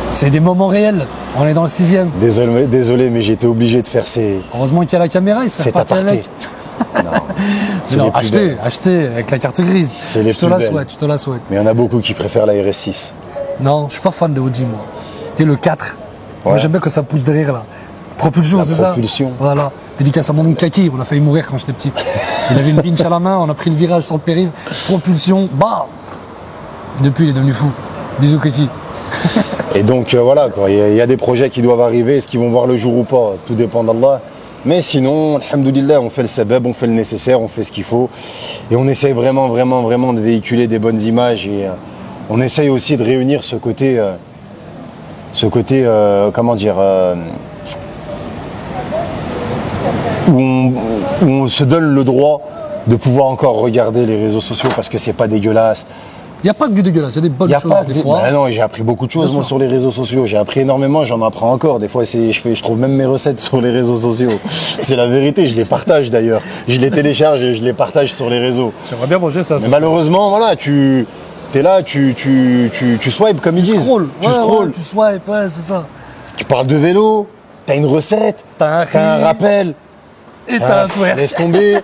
C'est des moments réels. On est dans le 6e. Désolé, mais j'ai été obligé de faire ces... Heureusement qu'il y a la caméra, il s'est C'est reparti aparté. avec. Non, c'est Non, les plus belles. achetez avec la carte grise. C'est les Je te plus la belles. souhaite, je te la souhaite. Mais il y en a beaucoup qui préfèrent la RS6. Non, je suis pas fan de Audi, moi. Tu sais, le 4. Moi, Ouais. j'aime bien que ça pousse derrière, là. Propulsion, La c'est ça propulsion. Voilà. Dédicace à mon oncle Kaki, on a failli mourir quand j'étais petit. Il avait une pinche à la main, on a pris le virage sur le périph'. Propulsion, bah. Depuis, il est devenu fou. Bisous, Kaki. Et donc voilà, quoi. Il y a des projets qui doivent arriver. Est-ce qu'ils vont voir le jour ou pas? Tout dépend d'Allah. Mais sinon, alhamdoulilah, on fait le sabab, on fait le nécessaire, on fait ce qu'il faut. Et on essaye vraiment de véhiculer des bonnes images. Et on essaye aussi de réunir ce côté comment dire, où on se donne le droit de pouvoir encore regarder les réseaux sociaux parce que c'est pas dégueulasse. Il n'y a pas que du dégueulasse, il y a des bonnes Il y a choses pas des de... fois. Bah non, j'ai appris beaucoup de choses Bien moi sûr. sur les réseaux sociaux. J'ai appris énormément, j'en apprends encore. Des fois, je trouve même mes recettes sur les réseaux sociaux. C'est la vérité, je les partage d'ailleurs. Je les télécharge et je les partage sur les réseaux. J'aimerais bien manger ça. Mais malheureusement, voilà, tu es là, tu swipes comme ils disent. scroll. Tu Ouais, scrolls. ouais, tu swipes, ouais, c'est ça. Tu parles de vélo, t'as une recette, T'as un t'as un rappel. Et t'as un twerk. Laisse tomber.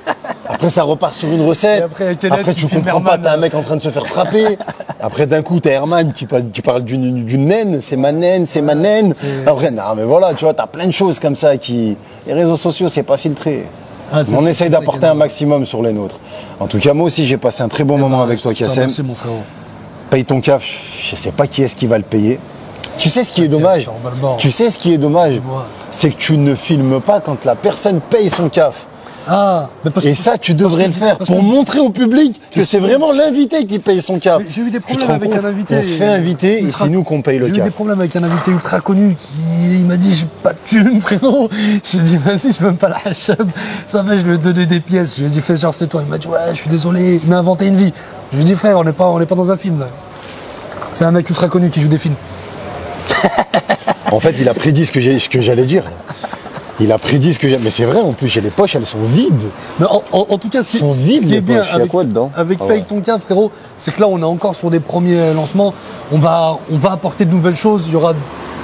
Après, ça repart sur une recette. Et après, Kenneth qui tu filme comprends pas, Herman. t'as un mec en train de se faire frapper. Après, d'un coup, t'as Herman qui parle d'une naine. C'est ma naine, c'est ma naine. Après, non, mais voilà, tu vois, t'as plein de choses comme ça qui... Les réseaux sociaux, c'est pas filtré. Ah, c'est- Mais on c'est essaye ça d'apporter qui est un maximum sur les nôtres. En tout cas, moi aussi, j'ai passé un très bon moment avec toi, Kassem. Merci, mon frérot. Paye ton CAF, je sais pas qui est-ce qui va le payer. Tu sais ce qui est dommage? t'en bats le bord. Tu sais ce qui est dommage? Dis-moi. C'est que tu ne filmes pas quand la personne paye son CAF. Ah, mais parce Et que- ça, tu devrais le faire parce pour que- montrer au public que c'est vraiment l'invité qui paye son CAF. Mais j'ai eu des Tu te problèmes rends avec compte? un invité. On se fait inviter et ultra- c'est nous qu'on paye le J'ai eu des CAF. problèmes avec un invité ultra connu qui il m'a dit j'ai pas de thune, frérot. J'ai dit vas-y, je veux même pas la hachab. Ça fait, je lui ai donné des pièces. Je lui ai dit fais genre c'est toi. Il m'a dit ouais, je suis désolé. Il m'a inventé une vie. Je lui ai dit frère, on n'est pas dans un film là. C'est un mec ultra connu qui joue des films. En fait, il a prédit ce que j'allais dire. Il a prédit ce que j'allais... Mais c'est vrai, en plus, j'ai les poches, elles sont vides. Mais en tout cas, Sont ce vides, qui les est bien poches. Il y a avec, quoi dedans? avec Ah Paye ouais. ton CAF, frérot, c'est que là, on est encore sur des premiers lancements. On va apporter de nouvelles choses. Il y aura,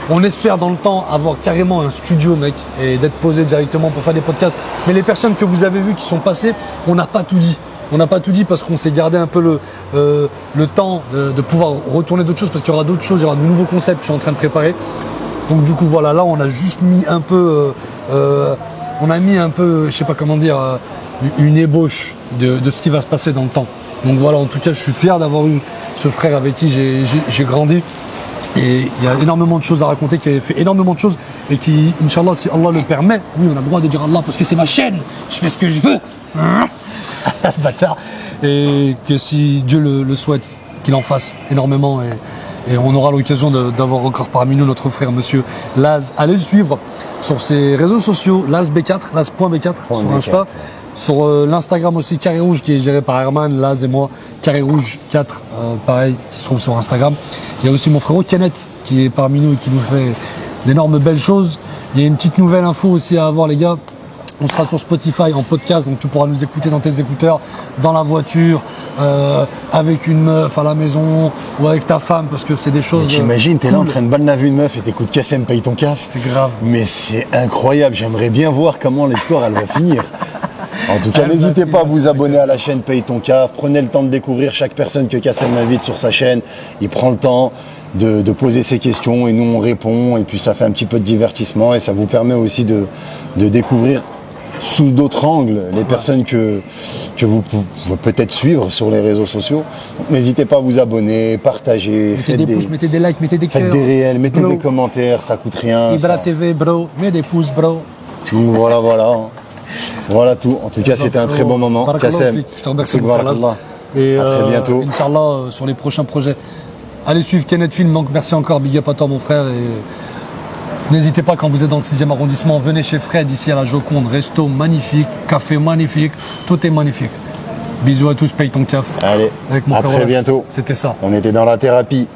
on espère dans le temps avoir carrément un studio, mec, et d'être posé directement pour faire des podcasts. Mais les personnes que vous avez vues qui sont passées, on n'a pas tout dit. On n'a pas tout dit parce qu'on s'est gardé un peu le temps de pouvoir retourner d'autres choses parce qu'il y aura d'autres choses, il y aura de nouveaux concepts que je suis en train de préparer. Donc du coup voilà, là on a juste mis un peu, je sais pas comment dire, une ébauche de ce qui va se passer dans le temps. Donc voilà, en tout cas je suis fier d'avoir eu ce frère avec qui j'ai grandi. Et il y a énormément de choses à raconter, qui avait fait énormément de choses et qui, Inch'Allah, si Allah le permet, oui on a le droit de dire Allah parce que c'est ma chaîne, je fais ce que je veux. Bâtard. Et que si Dieu le souhaite, qu'il en fasse énormément et on aura l'occasion d'avoir encore parmi nous notre frère monsieur Laz. Allez le suivre sur ses réseaux sociaux, LazB4, Laz.B4 sur Insta. Sur l'Instagram aussi, Carré Rouge qui est géré par Herman, Laz et moi, Carré Rouge 4, pareil, qui se trouve sur Instagram. Il y a aussi mon frérot Kenneth qui est parmi nous et qui nous fait d'énormes belles choses. Il y a une petite nouvelle info aussi à avoir les gars. On sera sur Spotify en podcast, donc tu pourras nous écouter dans tes écouteurs, dans la voiture, avec une meuf à la maison ou avec ta femme, parce que c'est des choses. T'imagines, t'es là en cool. train de balnaver une meuf et t'écoutes Kassem Paye ton CAF. C'est grave. Mais c'est incroyable, j'aimerais bien voir comment l'histoire elle va finir. En tout cas, Elle va n'hésitez pas à finir, vous c'est abonner vrai. à la chaîne Paye ton CAF. Prenez le temps de découvrir chaque personne que Kassem invite sur sa chaîne. Il prend le temps de poser ses questions et nous on répond. Et puis ça fait un petit peu de divertissement et ça vous permet aussi de découvrir sous d'autres angles les personnes que vous pouvez peut-être suivre sur les réseaux sociaux. Donc, n'hésitez pas à vous abonner, partager, Mettez des pouces, mettez des likes, mettez des faites cœurs. des réels, mettez Bro. des commentaires, ça coûte rien. Ibra ça- TV, bro. Mets des pouces, bro. Donc, voilà. Voilà tout. En tout cas, c'était un très bon moment. Barakallah Kassem, fik. Je te remercie, mon frère Laz. barakallah. Et À très bientôt. Inch'Allah, sur les prochains projets. Allez suivre Kenneth Film. Donc, merci encore, big up à toi, mon frère. N'hésitez pas, quand vous êtes dans le 6e arrondissement, venez chez Fred, ici à la Joconde. Resto magnifique, café magnifique, tout est magnifique. Bisous à tous, paye ton caf. Allez, Avec mon à frère très Wallace. bientôt. C'était ça. On était dans la thérapie.